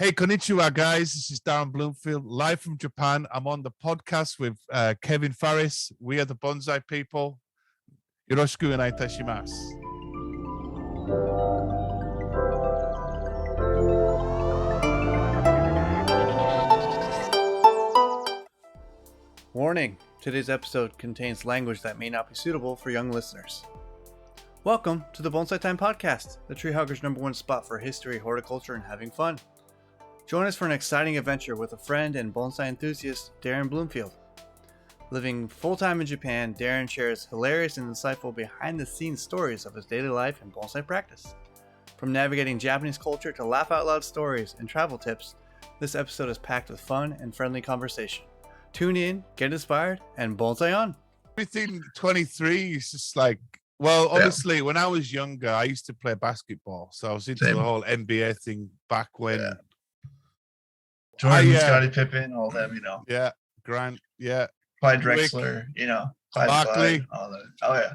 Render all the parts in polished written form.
Hey, konnichiwa, guys. This is Darren Bloomfield, live from Japan. I'm on the podcast with Kevin Farris. We are the Bonsai people. Yoroshiku onegai itashimasu. Warning, today's episode contains language that may not be suitable for young listeners. Welcome to the Bonsai Time Podcast, the tree hugger's #1 spot for history, horticulture, and having fun. Join us for an exciting adventure with a friend and bonsai enthusiast, Darren Bloomfield. Living full-time in Japan, Darren shares hilarious and insightful behind-the-scenes stories of his daily life and bonsai practice. From navigating Japanese culture to laugh-out-loud stories and travel tips, this episode is packed with fun and friendly conversation. Tune in, get inspired, and bonsai on. Everything 23 is just like, well, obviously, when I was younger, I used to play basketball. So I was into the whole NBA thing back when. Yeah. Jordan, Scottie Pippen, all them, Yeah, Grant, yeah. Clyde Drexler, Clyde Barkley. all that. Oh, yeah.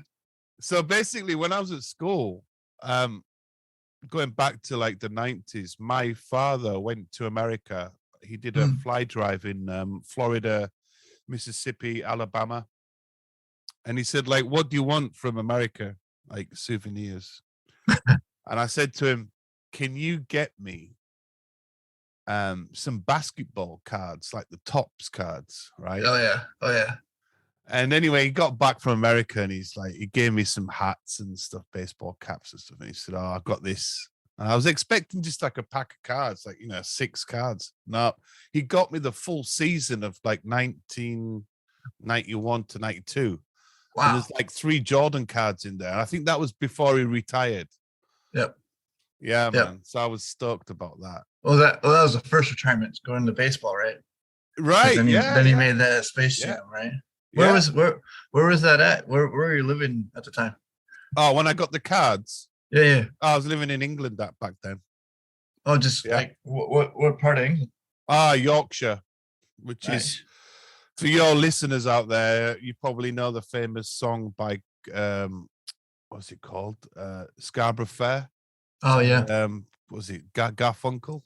So basically, when I was at school, going back to like the 90s, my father went to America. He did a fly drive in Florida, Mississippi, Alabama. And he said, like, what do you want from America? Like souvenirs. And I said to him, can you get me some basketball cards, like the Topps cards, right? Oh yeah. And anyway, he got back from America and he gave me some hats and stuff, baseball caps and stuff. And he said, oh, I've got this. And I was expecting just like a pack of cards, like, 6 cards. No, he got me the full season of like 1991 to 92. Wow. And there's like 3 Jordan cards in there. And I think that was before he retired. Yep. Yeah, man. So I was stoked about that. Well, that was the first retirement, going to baseball, right? Right. Then he made that Space Jam, right? Where was that at? Where were you living at the time? Oh, when I got the cards. Yeah. I was living in England back then. Oh, just like what part of England? Yorkshire, which is, for your listeners out there, you probably know the famous song by what's it called? Scarborough Fair. Oh yeah. Was it Garfunkel?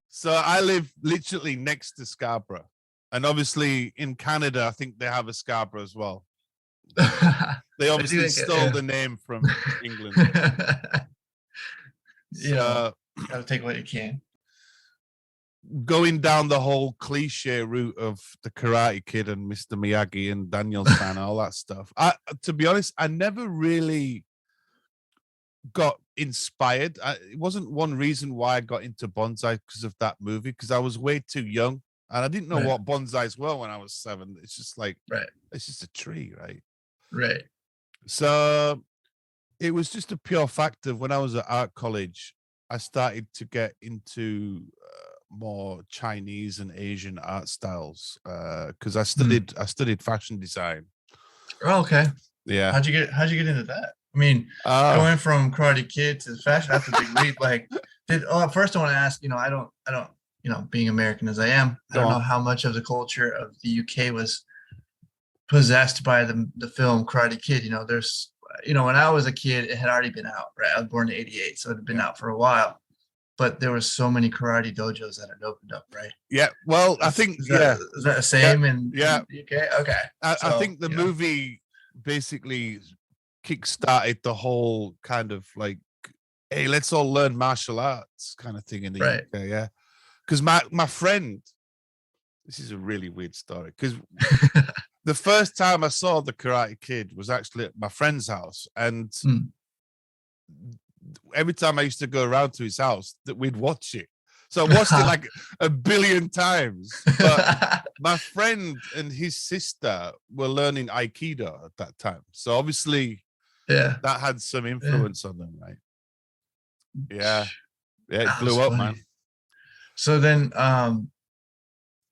So I live literally next to Scarborough, and obviously in Canada, I think they have a Scarborough as well. They obviously stole the name from England. Gotta take what you can. Going down the whole cliche route of the Karate Kid and Mr. Miyagi and Daniel San, all that stuff. To be honest, I never really got inspired. It wasn't one reason why I got into bonsai because of that movie, because I was way too young and I didn't know what bonsais were when I was 7. It's just like, it's just a tree, right? Right. So it was just a pure fact of when I was at art college, I started to get into more Chinese and Asian art styles because I studied fashion design. Oh, okay. Yeah. How'd you get into that? I mean, going from Karate Kid to fashion, that's a big leap. Like, first I want to ask, I don't, being American as I am, I don't know how much of the culture of the UK was possessed by the film Karate Kid. There's, when I was a kid, it had already been out, right? I was born in '88, so it had been out for a while. But there was so many karate dojos that had opened up, right? Yeah. Well, I think is that the same in the UK? Okay. I think the movie basically kick-started the whole kind of like, hey, let's all learn martial arts kind of thing in the UK. Yeah. Because my friend, this is a really weird story, because the first time I saw the Karate Kid was actually at my friend's house, and every time I used to go around to his house, that we'd watch it. So I watched it like a billion times. But my friend and his sister were learning Aikido at that time. So obviously that had some influence on them, right? Yeah. Yeah, it blew up, man. So then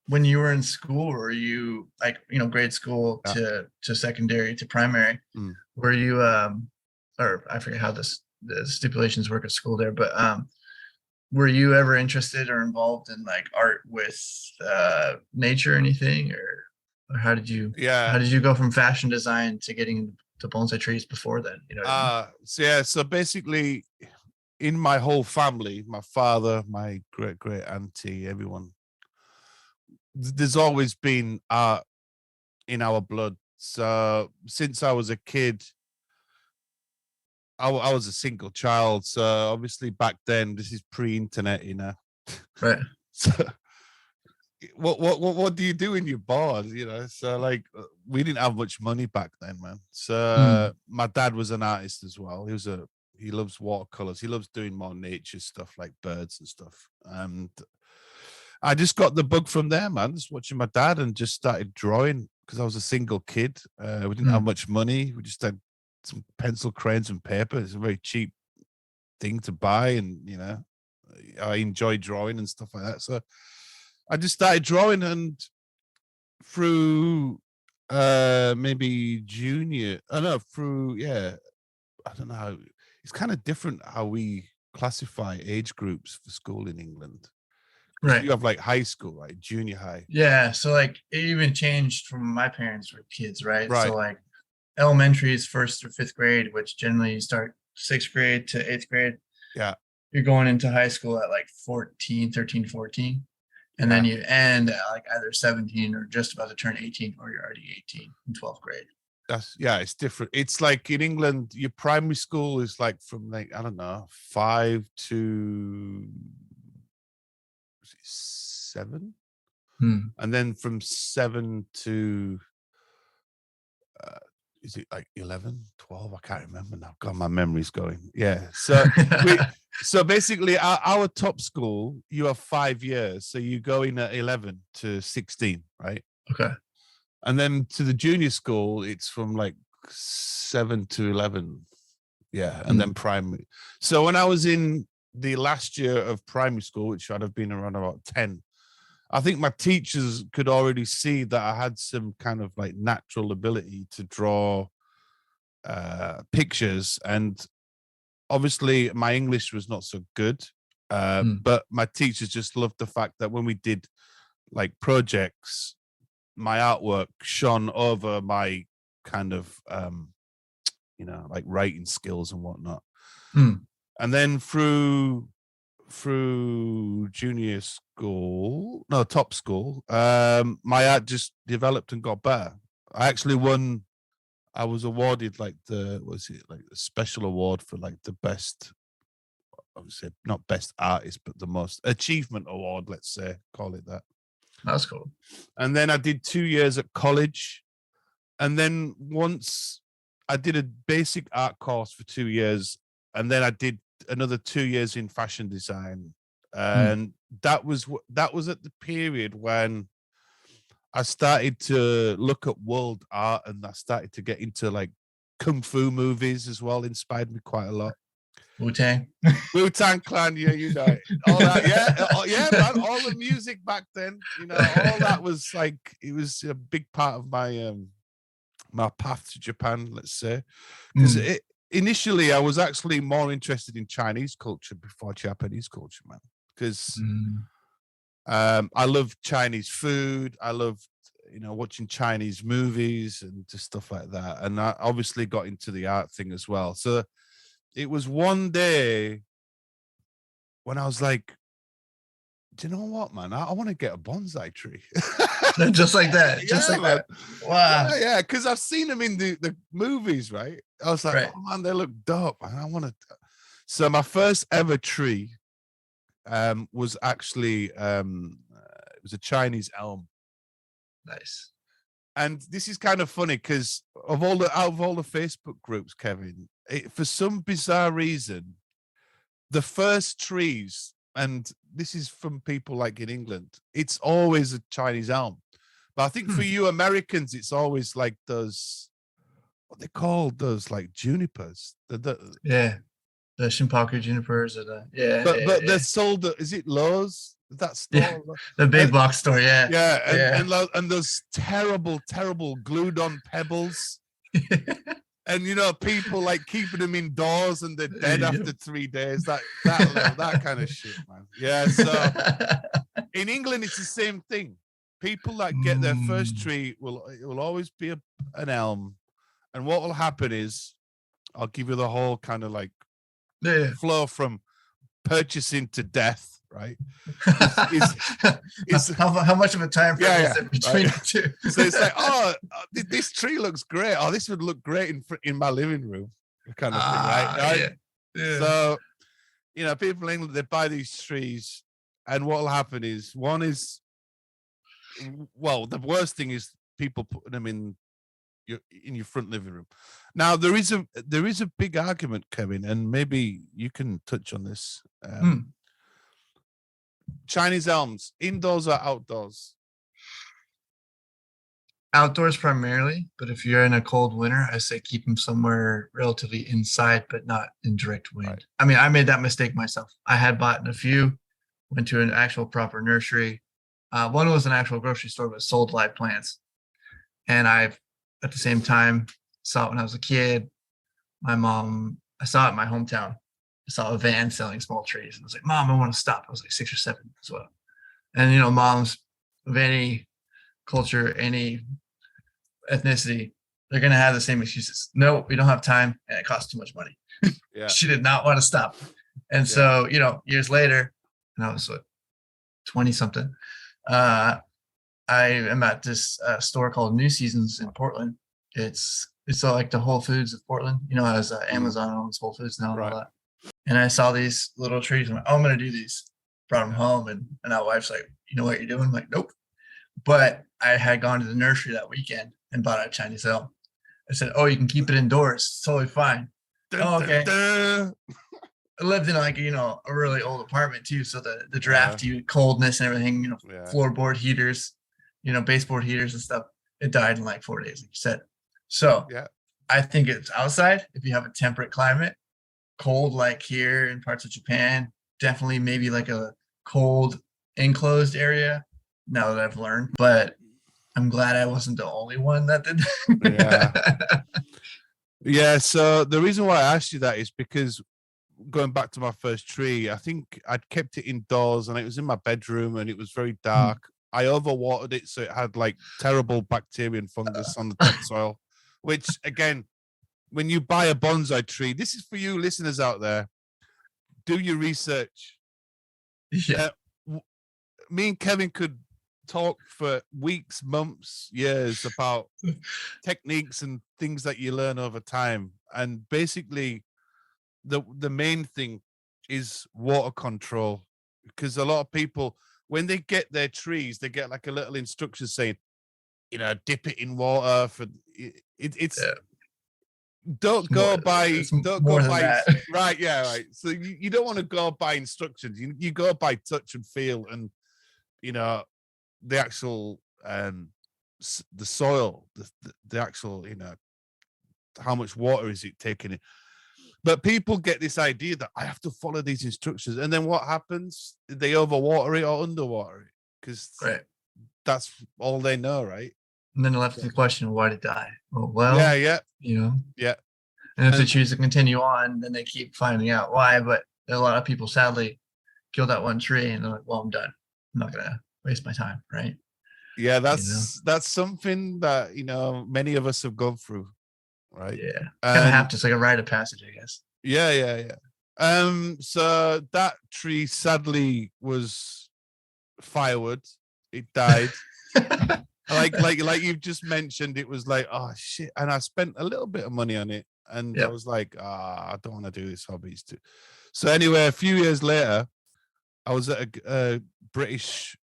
when you were in school, were you like, grade school to secondary to primary, were you or I forget how the stipulations work at school there, but were you ever interested or involved in like art with nature or anything, or how did you go from fashion design to getting to bonsai trees before then? So basically in my whole family, my father, my great auntie, everyone, there's always been art in our blood. So since I was a kid, I was a single child. So obviously back then, this is pre-internet, you know. Right. So what do you do when you're bored, you know? So like we didn't have much money back then, man. So my dad was an artist as well. He loves watercolors. He loves doing more nature stuff like birds and stuff. And I just got the bug from there, man. Just watching my dad and just started drawing because I was a single kid. We didn't have much money. We just had some pencil crayons and paper. It's a very cheap thing to buy, and you know, I enjoy drawing and stuff like that. So I just started drawing, and through maybe junior, I don't know how it's kind of different how we classify age groups for school in England. Right. You have like high school, right? Junior high. Yeah. So like it even changed from my parents were kids, right? Right. So like elementary is 1st through 5th grade, which generally you start 6th grade to 8th grade. Yeah. You're going into high school at like 13, 14. And then you end at like either 17 or just about to turn 18, or you're already 18 in 12th grade. It's different. It's like in England, your primary school is like from like, I don't know, 5 to 7. And then from 7 to is it like 11, 12? I can't remember now. God, my memory's going. Yeah. So so basically our top school, you have 5 years. So you go in at 11 to 16, right? Okay. And then to the junior school, it's from like 7 to 11. Yeah. And then primary. So when I was in the last year of primary school, which I'd have been around about 10, I think my teachers could already see that I had some kind of like natural ability to draw pictures. And obviously my English was not so good. But my teachers just loved the fact that when we did like projects, my artwork shone over my kind of, you know, like writing skills and whatnot. And then through junior school, no, top school, my art just developed and got better. I was awarded like the special award for like the best, I would say not best artist, but the most achievement award, let's say, call it that. That's cool. And then I did 2 years at college. And then once I did a basic art course for 2 years, and then I did another 2 years in fashion design. And that was at the period when I started to look at world art, and I started to get into like kung fu movies as well. Inspired me quite a lot. Wu-Tang Clan, yeah, you know, all that, yeah, man, all the music back then, you know, all that was like, it was a big part of my my path to Japan, let's say, because initially I was actually more interested in Chinese culture before Japanese culture, man, because I love Chinese food. I love, you know, watching Chinese movies and just stuff like that. And I obviously got into the art thing as well. So it was one day when I was like, do you know what, man? I want to get a bonsai tree. Just like that. Just like that. Wow. Yeah, because I've seen them in the movies, right? I was like, oh man, they look dope. And I want to. So my first ever tree was actually it was a Chinese elm. Nice. And this is kind of funny because out of all the Facebook groups, Kevin, for some bizarre reason, the first trees, and this is from people like in England, it's always a Chinese elm. But I think for you Americans, it's always like those, what they call those, like junipers. The Shimpaku junipers, or but they're sold. Is it Lowe's? That store, the big box store, and those terrible glued on pebbles. And you know, people like keeping them indoors and they're dead after 3 days. That kind of shit, man. Yeah. So in England, it's the same thing. People that get their first tree it will always be an elm. And what will happen is, I'll give you the whole kind of like flow from purchasing to death, right? How much of a time frame is it between the two? So it's like, this tree looks great. Oh, this would look great in my living room, kind of thing, right? Yeah. So, people in England, they buy these trees, and what will happen is the worst thing is people putting them in your front living room. Now there is a big argument, Kevin, and maybe you can touch on this. Chinese elms, indoors or outdoors? Outdoors primarily, but if you're in a cold winter, I say keep them somewhere relatively inside, but not in direct wind. Right. I mean, I made that mistake myself. I had bought a few, went to an actual proper nursery. One was an actual grocery store, but sold live plants. And I've, at the same time, saw it when I was a kid. I saw it in my hometown. I saw a van selling small trees. And I was like, Mom, I want to stop. I was like 6 or 7 as well. And, moms of any culture, any ethnicity, they're going to have the same excuses. No, we don't have time. And it costs too much money. Yeah. She did not want to stop. And so, years later, and I was 20 something, I am at this store called New Seasons in Portland. It's like the Whole Foods of Portland, as Amazon owns Whole Foods now and all that. And I saw these little trees. I'm like, I'm going to do these. Brought them home, and my wife's like, you know what you're doing? I'm like, nope. But I had gone to the nursery that weekend and bought a Chinese elm. I said, oh, you can keep it indoors. It's totally fine. Okay. I lived in a really old apartment too. So the drafty coldness and everything, floorboard heaters, baseboard heaters and stuff, it died in like 4 days, like you said. So I think it's outside. If you have a temperate climate, cold like here in parts of Japan, definitely maybe like a cold enclosed area now that I've learned. But I'm glad I wasn't the only one that did. Yeah. So the reason why I asked you that is because going back to my first tree, I think I'd kept it indoors and it was in my bedroom and it was very dark. I overwatered it, so it had like terrible bacteria and fungus on the topsoil, which again, when you buy a bonsai tree, this is for you listeners out there, do your research. Yeah. Me and Kevin could talk for weeks, months, years about techniques and things that you learn over time. And basically, the main thing is water control, because a lot of people, when they get their trees, they get like a little instruction saying, dip it in water for it's. Yeah. Don't go by right. Yeah. Right. So you don't want to go by instructions. You go by touch and feel and, the actual, the soil, the actual, how much water is it taking in? But people get this idea that I have to follow these instructions. And then what happens? They overwater it or underwater it because that's all they know. Right. And then left the question, why did it die? Well, yeah. Yeah. And if they choose to continue on, then they keep finding out why. But a lot of people sadly kill that one tree and they're like, well, I'm done. I'm not going to waste my time. Right. Yeah. That's something that, many of us have gone through. Right. Yeah. Kind of have to. It's like a rite of passage, I guess. Yeah. So that tree sadly was firewood. It died. like you've just mentioned, it was like, oh shit. And I spent a little bit of money on it. And I was like, I don't want to do this hobbies too. So anyway, a few years later, I was at a British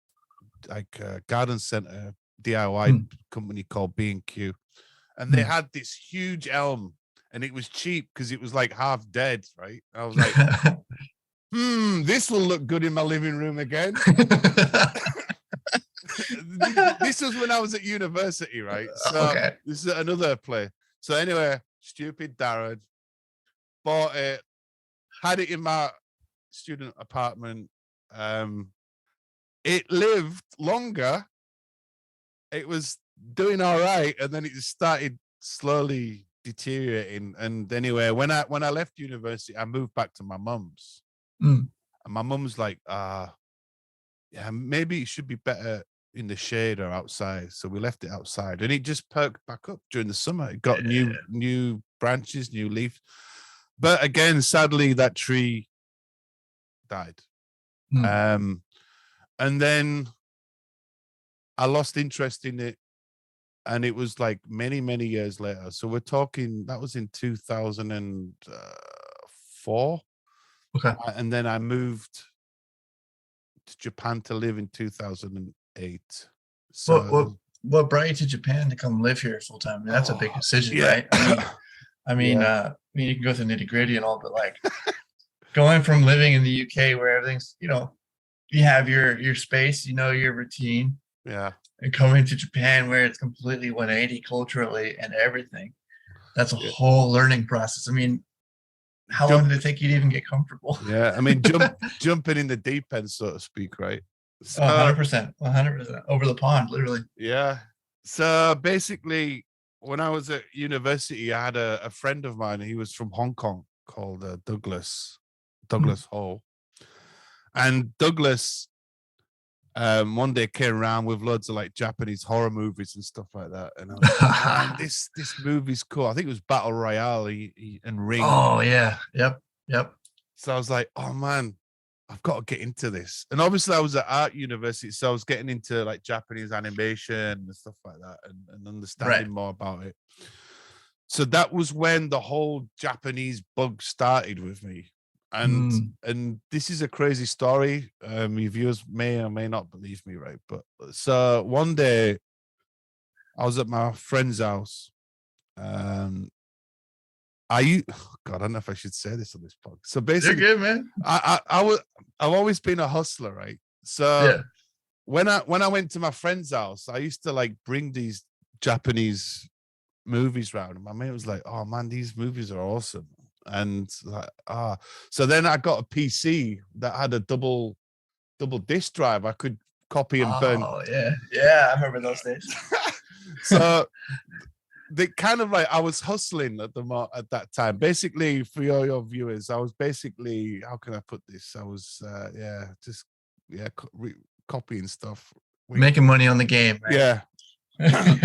garden center DIY company called B&Q. And they had this huge elm and it was cheap because it was like half dead, right? I was like, this will look good in my living room again. This was when I was at university, right? So this is another play. So anyway, stupid Darren bought it, had it in my student apartment. It lived longer. It was doing all right, and then it started slowly deteriorating. And anyway, when I left university, I moved back to my mum's. And my mum's like, maybe it should be better in the shade or outside. So we left it outside, and it just perked back up during the summer. It got new branches, new leaves. But again, sadly, that tree died. Mm. And then I lost interest in it, and it was like many, many years later. So we're talking, that was in 2004. Okay. And then I moved to Japan to live in 2008. So what brought you to Japan to come live here full time? I mean, that's a big decision, yeah. right? I mean, you can go through nitty gritty and all, but like going from living in the UK where everything's, you have your space, your routine. Yeah. And coming to Japan where it's completely 180 culturally and everything. That's a whole learning process. I mean, how long did it take you to even get comfortable? Yeah. I mean, jumping in the deep end, so to speak, right? So, 100%. 100%. Over the pond, literally. Yeah. So basically, when I was at university, I had a friend of mine. He was from Hong Kong called Douglas Ho. And Douglas one day came around with loads of like Japanese horror movies and stuff like that. And I was like, man, this movie's cool. I think it was Battle Royale and Ring. Oh, yeah. Yep. So I was like, oh, man, I've got to get into this. And obviously I was at art university, so I was getting into like Japanese animation and stuff like that and understanding more about it. So that was when the whole Japanese bug started with me. And this is a crazy story. Your viewers may or may not believe me, right? But so one day I was at my friend's house. God, I don't know if I should say this on this podcast. So basically, you're good, man. I've always been a hustler, right? So when I went to my friend's house, I used to like bring these Japanese movies round, and my mate was like, "Oh man, these movies are awesome." And like, so then I got a PC that had a double disk drive. I could copy and burn. Oh yeah, I remember those days. So they kind of like, I was hustling at that time. Basically, for your viewers, I was basically, how can I put this? I was copying stuff, making money on the game, right? Yeah.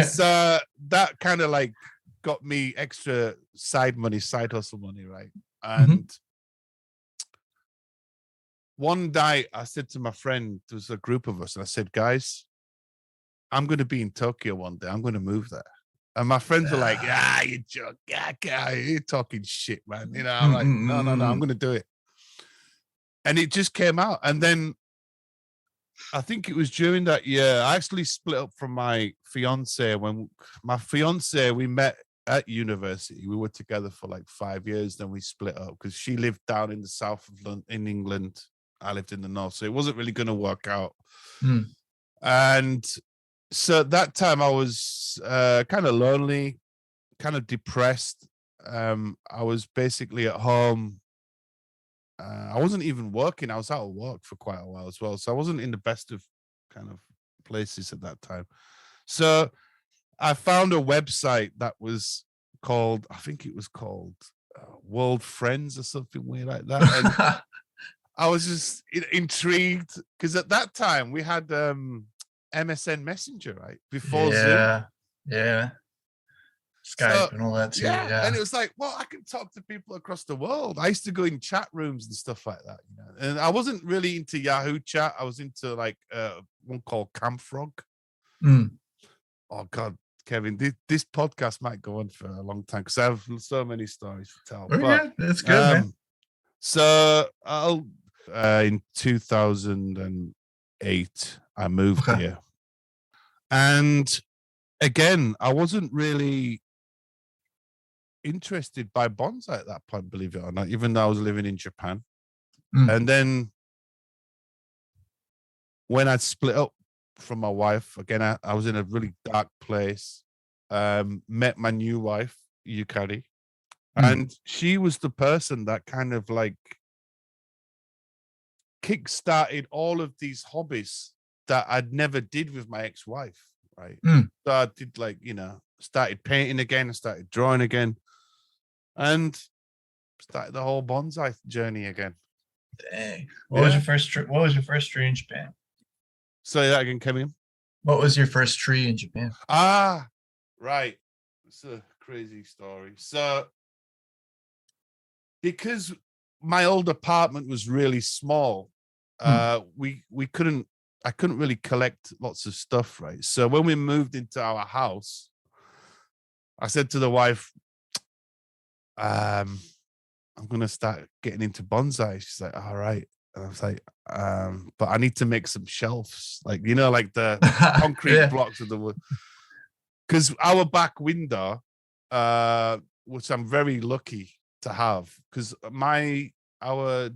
So that kind of like got me extra side hustle money, right? And one night I said to my friend, there was a group of us, and I said, guys, I'm going to be in Tokyo one day. I'm going to move there. And my friends were like, you joke. You're talking shit, man. I'm like, no, I'm going to do it. And it just came out. And then I think it was during that year, I actually split up from my fiance. When my fiance, we met at university. We were together for like 5 years. Then we split up because she lived down in the south of London, in England. I lived in the north. So it wasn't really going to work out. And so at that time I was kind of lonely, kind of depressed. I was basically at home. I wasn't even working. I was out of work for quite a while as well. So I wasn't in the best of kind of places at that time. So I found a website that was called, I think it was called World Friends or something weird like that. And I was just intrigued because at that time we had MSN Messenger, right? Before Zoom. Yeah. Skype and all that too. Yeah. And it was like, well, I can talk to people across the world. I used to go in chat rooms and stuff like that, And I wasn't really into Yahoo chat. I was into like one called Camfrog. Oh God, Kevin, this podcast might go on for a long time because I have so many stories to tell. But that's good, man. So in 2008, I moved here, and again, I wasn't really interested by bonsai at that point, believe it or not, even though I was living in Japan. And then when I split up from my wife, again, I was in a really dark place, met my new wife, Yukari, and she was the person that kind of like kick-started all of these hobbies that I'd never did with my ex-wife, right? So I did like, started painting again, started drawing again, and started the whole bonsai journey again. Dang. What was your first tree in Japan? Say that again, Kevin. What was your first tree in Japan? Right. It's a crazy story. So because my old apartment was really small. I couldn't really collect lots of stuff, right? So when we moved into our house, I said to the wife, I'm gonna start getting into bonsai. She's like, all right. And I was like, but I need to make some shelves, like, you know, like the concrete blocks of the wood. Because our back window, which I'm very lucky to have, because our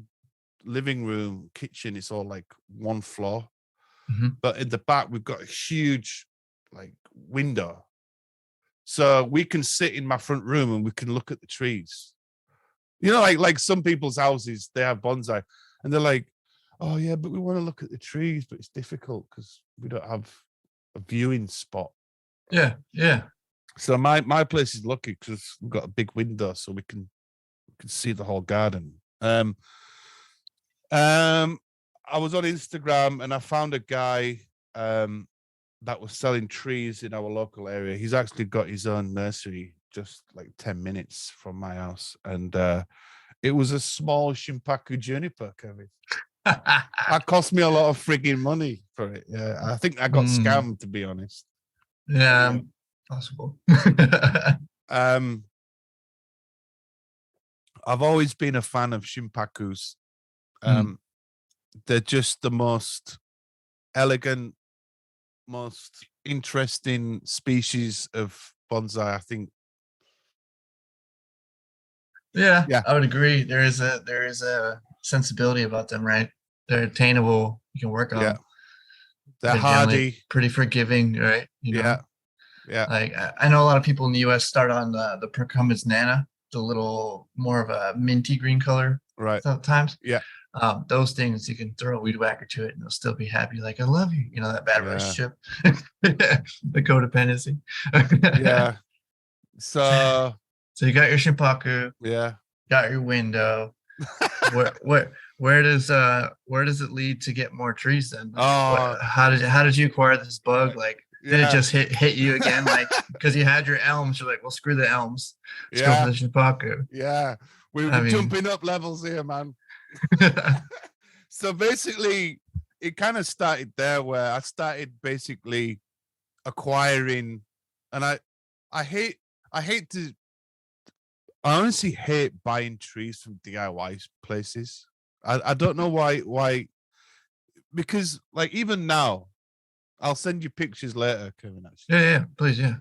living room, kitchen is all like one floor. But in the back, we've got a huge like window. So we can sit in my front room and we can look at the trees. You know, like some people's houses, they have bonsai and they're like, oh yeah, but we want to look at the trees, but it's difficult because we don't have a viewing spot. Yeah. So my place is lucky because we've got a big window so we can see the whole garden. I was on Instagram and I found a guy that was selling trees in our local area. He's actually got his own nursery just like 10 minutes from my house. And it was a small Shimpaku juniper, Kevin. That cost me a lot of frigging money for it. Yeah, I think I got scammed, to be honest. Yeah, possible. I've always been a fan of Shimpakus. They're just the most elegant, most interesting species of bonsai, I think. Yeah, I would agree. There is a sensibility about them, right? They're attainable. You can work on. Yeah, they're hardy, pretty forgiving, right? You know? Yeah. Like I know a lot of people in the U.S. start on the Percumbens Nana, the little more of a minty green color, right? Sometimes, yeah. Those things you can throw a weed whacker to it and they'll still be happy. Like, I love you. You know, that bad relationship, the codependency. Yeah. So you got your Shimpaku. Yeah. Got your window. Where does it lead to get more trees then? How did you acquire this bug? Like, did it just hit you again? Like, because you had your elms, you're like, well, screw the elms. Let's go for the Shimpaku. Yeah. We're jumping up levels here, man. So basically it kind of started there where I started basically acquiring, and I honestly hate buying trees from DIY places. I don't know why, because like even now, I'll send you pictures later, Kevin, actually. Yeah, please, yeah.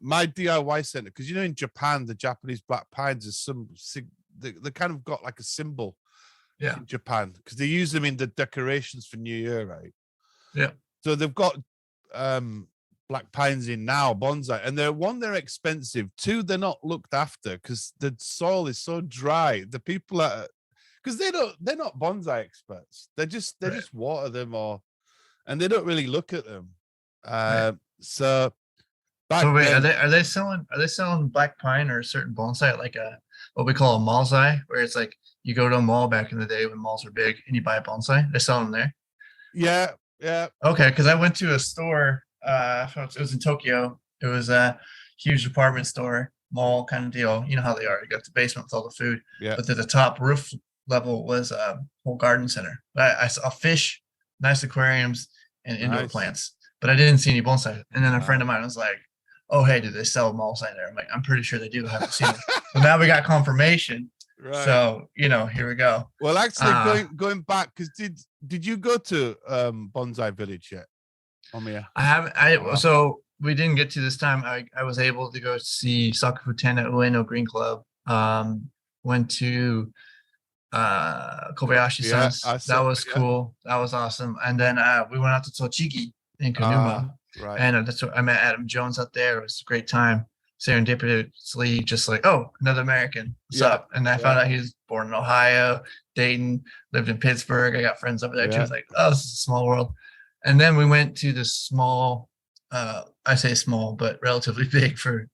My DIY center, because you know in Japan, the Japanese black pines is they kind of got like a symbol in Japan because they use them in the decorations for New Year, right? Yeah. So they've got black pines in now, bonsai, and they're expensive. Two, they're not looked after because the soil is so dry. The people because they're not bonsai experts. They just water them and they don't really look at them. So wait, are they selling black pine or a certain bonsai like what we call a mallsai, where it's like you go to a mall back in the day when malls were big and you buy a bonsai? They're selling them there. Yeah. Okay, because I went to a store. It was in Tokyo. It was a huge department store, mall kind of deal. You know how they are. You got the basement with all the food. Yeah. But at the top roof level was a whole garden center. I saw fish, nice aquariums, and indoor plants. But I didn't see any bonsai. And then a friend of mine was like, oh, hey, do they sell bonsai there? I'm like, I'm pretty sure they do. I haven't seen them. So now we got confirmation. Right. So, here we go. Well, actually, going back, because did you go to Bonsai Village yet? I haven't. So we didn't get to this time. I was able to go see Sakafuten at Ueno Green Club. Went to Kobayashi-san's. That was cool. That was awesome. And then we went out to Tochigi in Kanuma. Right. And that's what I met Adam Jones out there. It was a great time. Serendipitously, just like, oh, another American. What's up? And I found out he was born in Ohio, Dayton, lived in Pittsburgh. I got friends over there too. I was like, oh, this is a small world. And then we went to the small, I say small, but relatively big for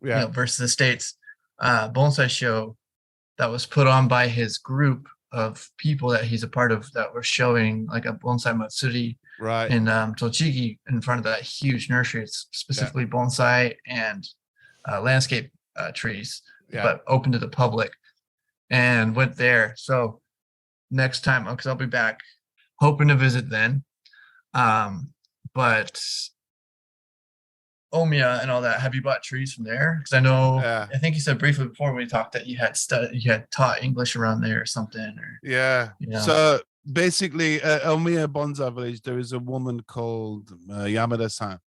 versus the States, bonsai show that was put on by his group of people that he's a part of that were showing like a bonsai matsuri in Tochigi in front of that huge nursery. It's specifically bonsai and landscape trees, but open to the public. and went there. So next time, because I'll be back, hoping to visit then. But Omiya and all that, have you bought trees from there? Because I know, I think you said briefly before when we talked that you had taught English around there or something. Or So basically, Omiya Bonsai Village, there is a woman called Yamada-san.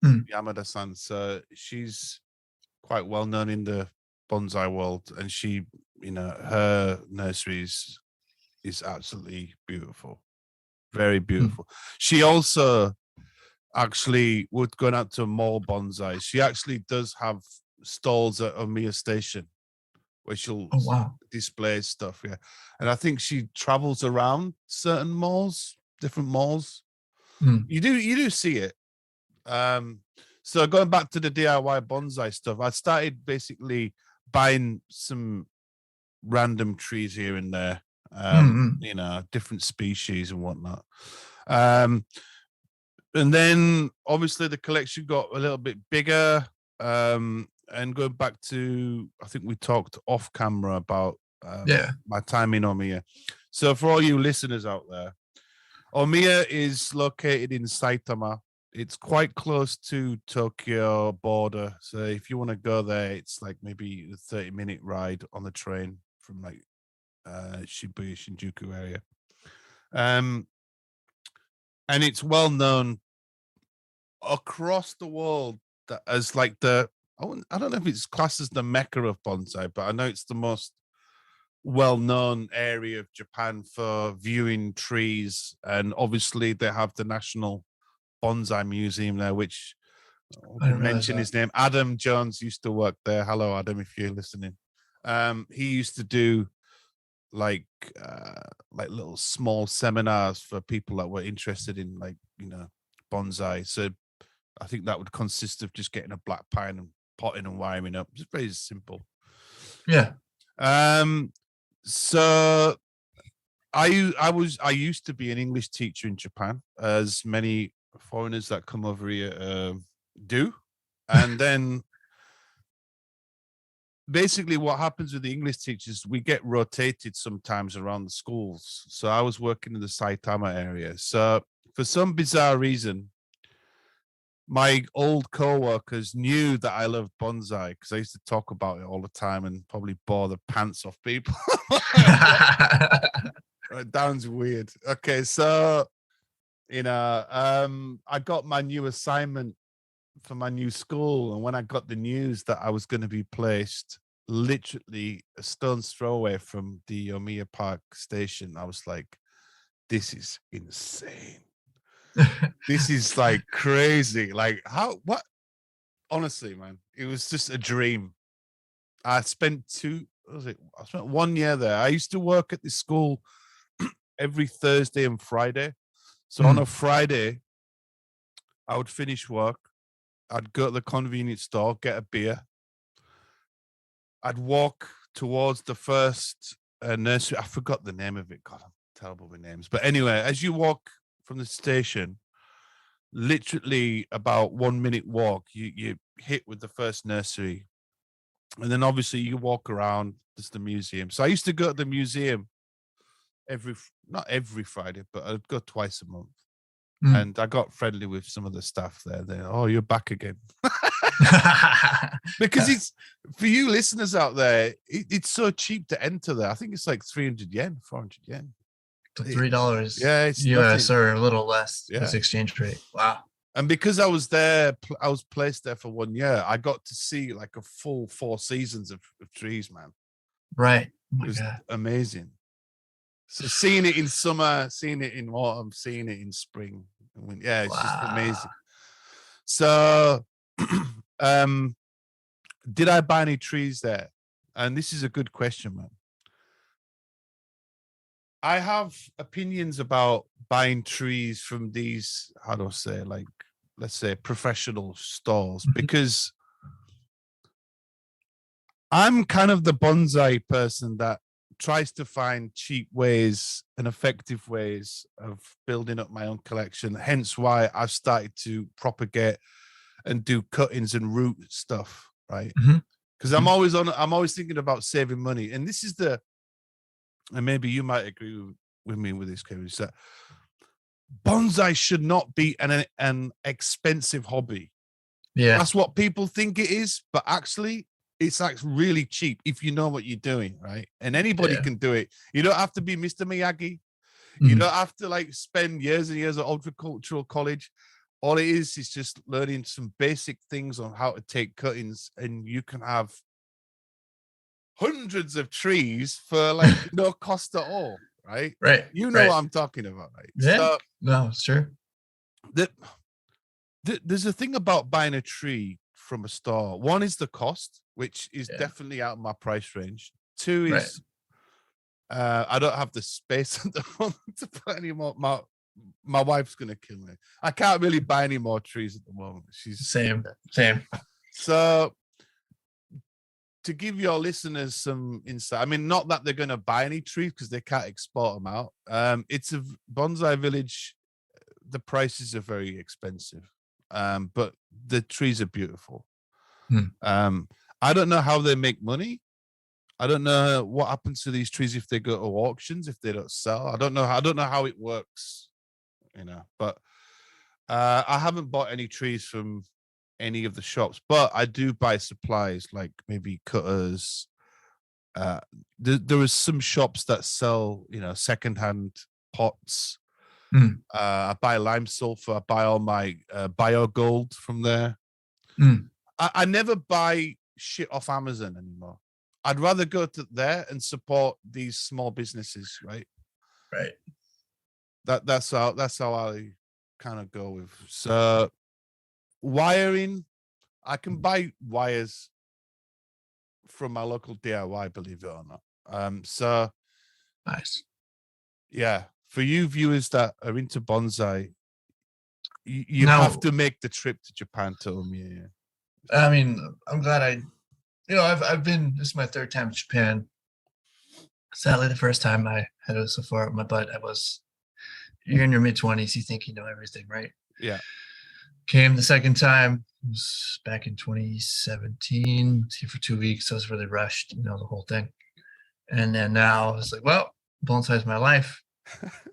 Yamada-san. So she's quite well known in the bonsai world, and she, her nurseries is absolutely beautiful, very beautiful. She also actually would go out to more bonsai. She actually does have stalls at Omiya Station where she'll display stuff. Yeah, and I think she travels around certain malls, different malls. You do see it. So going back to the DIY bonsai stuff, I started basically buying some random trees here and there, different species and whatnot. And then obviously the collection got a little bit bigger. And going back to, I think we talked off camera about my time in Omiya. So for all you listeners out there, Omiya is located in Saitama. It's quite close to Tokyo border. So if you want to go there, it's like maybe a 30-minute ride on the train from like Shibuya, Shinjuku area. And it's well known across the world that as like I don't know if it's classed as the Mecca of bonsai, but I know it's the most well-known area of Japan for viewing trees. And obviously they have the National Bonsai Museum there, which I can mention his name. Adam Jones used to work there. Hello, Adam, if you're listening. He used to do like little small seminars for people that were interested in bonsai. So I think that would consist of just getting a black pine and potting and wiring up. It's very simple. Yeah. So I used to be an English teacher in Japan, as many foreigners that come over here do. And then basically what happens with the English teachers, we get rotated sometimes around the schools. So I was working in the Saitama area. So for some bizarre reason, my old co-workers knew that I loved bonsai because I used to talk about it all the time and probably bore the pants off people. Sounds weird. Okay, so I got my new assignment for my new school, and when I got the news that I was going to be placed literally a stone's throw away from the Omiya Park station, I was like, this is insane. This is like crazy. Like what? Honestly, man, it was just a dream. I spent 1 year there. I used to work at this school every Thursday and Friday. So on a Friday, I would finish work. I'd go to the convenience store, get a beer. I'd walk towards the first nursery. I forgot the name of it. God, I'm terrible with names. But anyway, as you walk from the station, literally about 1 minute walk, you hit with the first nursery. And then obviously you walk around. There's the museum. So I used to go to the museum not every Friday, but I'd go twice a month. And I got friendly with some of the staff there. Oh, you're back again. Because it's, for you listeners out there, it's so cheap to enter there. I think it's like 300 yen, 400 yen. $3. Yeah, it's US or a little less. Yeah. This exchange rate. Wow. And because I was there, I was placed there for 1 year. I got to see like a full 4 seasons of trees, man. Right. It was amazing. So seeing it in summer, seeing it in autumn, seeing it in spring. Yeah, it's just amazing. So did I buy any trees there? And this is a good question, man. I have opinions about buying trees from these, how do I say, like, let's say professional stores, because I'm kind of the bonsai person that tries to find cheap ways and effective ways of building up my own collection. Hence why I've started to propagate and do cuttings and root stuff, right? Because I'm always thinking about saving money. And this is the and maybe you might agree with me with this, Kevin, is that bonsai should not be an expensive hobby. Yeah. That's what people think it is, but actually it's like really cheap if you know what you're doing, right? And anybody can do it. You don't have to be Mr. Miyagi. You don't have to like spend years and years at horticultural college. All it is just learning some basic things on how to take cuttings, and you can have hundreds of trees for like no cost at all, right? Right. You know what I'm talking about, right? Yeah. So, no, it's true. There's a thing about buying a tree from a store. One is the cost, which is definitely out of my price range. Two is I don't have the space at the moment to put any more. My wife's gonna kill me. I can't really buy any more trees at the moment. She's same. So to give your listeners some insight, I mean, not that they're gonna buy any trees because they can't export them out. It's a bonsai village. The prices are very expensive, but the trees are beautiful. I don't know how they make money. I don't know what happens to these trees if they go to auctions, if they don't sell. I don't know how it works, but I haven't bought any trees from any of the shops, but I do buy supplies like maybe cutters. There is some shops that sell, secondhand pots. I buy lime sulfur. I buy all my bio gold from there. I never buy shit off Amazon anymore. I'd rather go to there and support these small businesses, right? Right. That's how I kind of go with. So wiring, I can buy wires from my local DIY, believe it or not. So nice. Yeah. For you viewers that are into bonsai, you have to make the trip to Japan to Omiya. I mean, I'm glad I've been, this is my third time to Japan. Sadly, the first time I had it so far up my butt, you're in your mid-20s, you think you know everything, right? Yeah. Came the second time, it was back in 2017, was here for 2 weeks. I was really rushed, the whole thing. And then now I was like, well, bonsai is my life,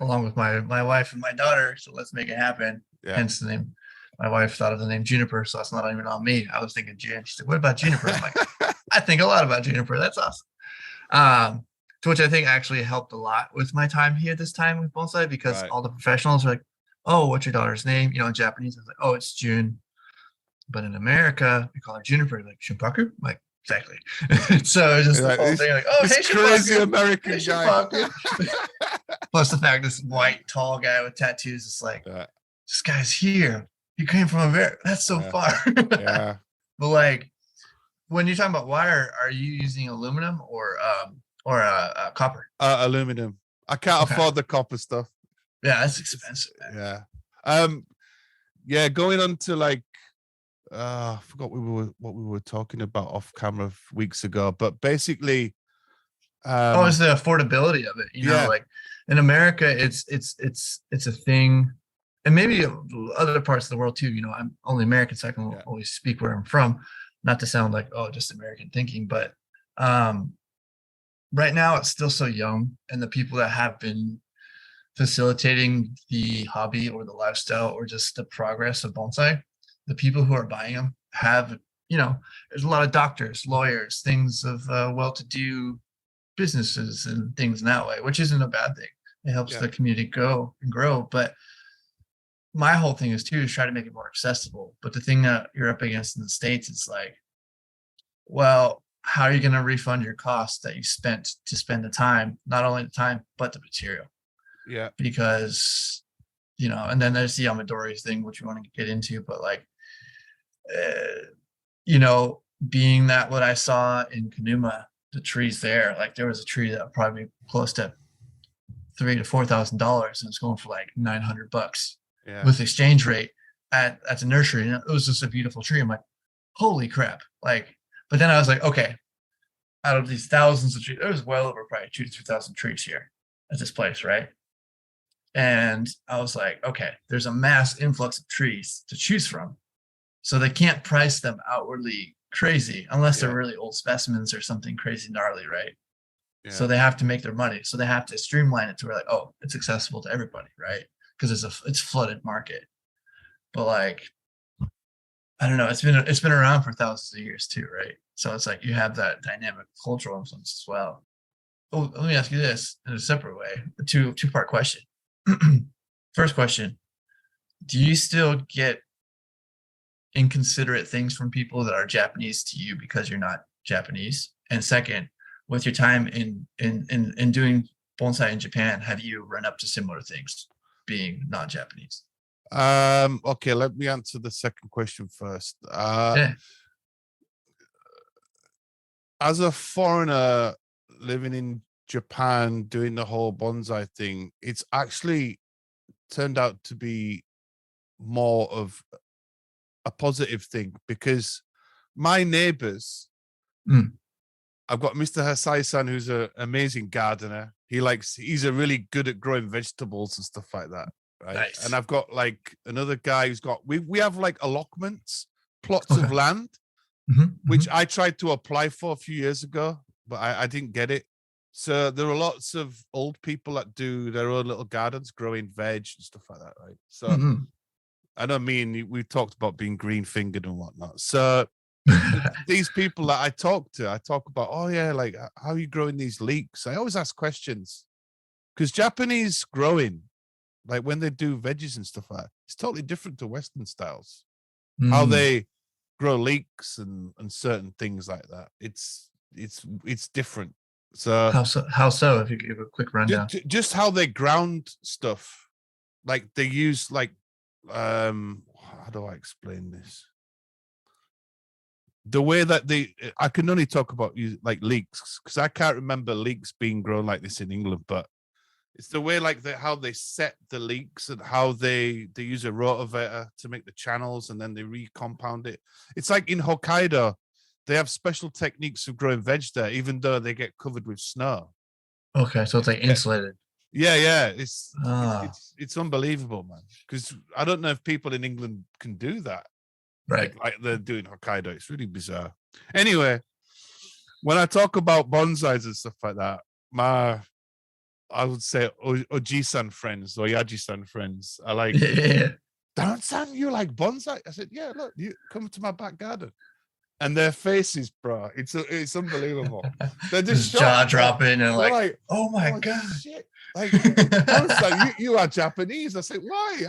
along with my wife and my daughter, so let's make it happen. Yeah. Hence the name. My wife thought of the name Juniper, so that's not even on me. I was thinking Jen. She said, what about Juniper? I'm like, I think a lot about Juniper. That's awesome. To which I think actually helped a lot with my time here this time with bonsai, because all the professionals are like, oh, what's your daughter's name? In Japanese, I was like, oh, it's June. But in America, we call her Juniper, like Shunpaku. I'm like, exactly. So it's just the whole thing, like, oh, hey, crazy American guy. Plus the fact this white, tall guy with tattoos is like, this guy's here. He came from America. That's so far. Yeah. But like, when you're talking about wire, are you using aluminum or copper? Aluminum. I can't afford the copper stuff. Yeah, that's expensive, man. Yeah. Going on to like, I forgot what we were talking about off camera weeks ago, but basically, it's the affordability of it. Like in America, it's a thing, and maybe other parts of the world too. I'm only American, so I can always speak where I'm from, not to sound like just American thinking, but right now it's still so young, and the people that have been facilitating the hobby or the lifestyle or just the progress of bonsai, the people who are buying them have, there's a lot of doctors, lawyers, things of well-to-do businesses and things in that way, which isn't a bad thing. It helps the community go and grow. But my whole thing is try to make it more accessible. But the thing that you're up against in the States is like, well, how are you going to refund your costs that you spent to spend the time, not only the time, but the material? Yeah. Because, and then there's the Amadori's thing, which we want to get into, but like, being that what I saw in Kanuma, the trees there, like there was a tree that would probably be close to $3,000 to $4,000, and it's going for like $900 with exchange rate at the nursery. And it was just a beautiful tree. I'm like, holy crap. Like, but then I was like, okay, out of these thousands of trees, there was well over probably 2,000 to 3,000 trees here at this place, right? And I was like, okay, there's a mass influx of trees to choose from. So they can't price them outwardly crazy unless they're really old specimens or something crazy gnarly, right? So they have to make their money. So they have to streamline it to where like, oh, it's accessible to everybody, right? Because it's flooded market. But like, I don't know, it's been around for thousands of years too, right? So it's like you have that dynamic cultural influence as well. Oh, let me ask you this in a separate way, a two-part question. First question, do you still get inconsiderate things from people that are Japanese to you because you're not Japanese? And second, with your time in doing bonsai in Japan, have you run up to similar things being not Japanese? Okay, let me answer the second question first. Yeah. As a foreigner living in Japan doing the whole bonsai thing, it's actually turned out to be more of a positive thing because my neighbors, I've got Mr. Hasai-san, who's an amazing gardener. He's a really good at growing vegetables and stuff like that. Right. Nice. And I've got like another guy who's got, we have like allotments, plots of land, which I tried to apply for a few years ago, but I didn't get it. So there are lots of old people that do their own little gardens, growing veg and stuff like that, right? So I know me and we talked about being green fingered and whatnot. So these people that I talk about, oh yeah, like how are you growing these leeks? I always ask questions because Japanese growing, like when they do veggies and stuff like that, it's totally different to Western styles. How they grow leeks and certain things like that. It's different. So how so? If you give a quick rundown, just how they ground stuff, like they use like how do I explain this? The way that I can only talk about like leeks because I can't remember leeks being grown like this in England, but it's the way like how they set the leeks and how they use a rotavator to make the channels and then they recompound it. It's like in Hokkaido, they have special techniques of growing veg there, even though they get covered with snow. Okay, so it's like insulated. Yeah. It's unbelievable, man. Because I don't know if people in England can do that. Right. Like they're doing Hokkaido. It's really bizarre. Anyway, when I talk about bonsais and stuff like that, I would say Oji-san friends or Yaji-san friends are like, Darren-san, you like bonsai? I said, yeah, look, you come to my back garden. And their faces, bro, it's unbelievable. They're just jaw dropping and like, oh my God. Shit. Like, Darren-san, you are Japanese. I said, why?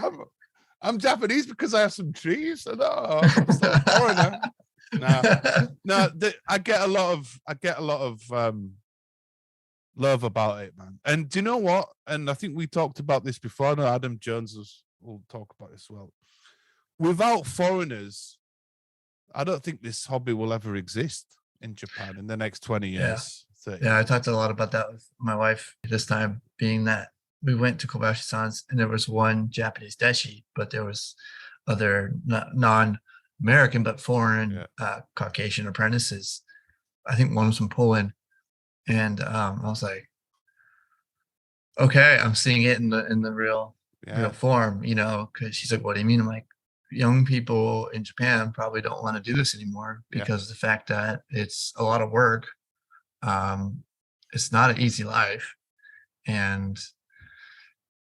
I'm Japanese because I have some trees. And I'm still a foreigner. No, I get a lot of love about it, man. And do you know what? And I think we talked about this before. I know Adam Jones will talk about this as well. Without foreigners, I don't think this hobby will ever exist in Japan in the next 20 years. Yeah, I talked a lot about that with my wife this time, being that we went to Kobayashi-san's and there was one Japanese deshi, but there was other non-American but foreign Caucasian apprentices. I think one was from Poland. And I was like, okay, I'm seeing it in the real form, because she's like, what do you mean? I'm like, young people in Japan probably don't want to do this anymore because of the fact that it's a lot of work. It's not an easy life. And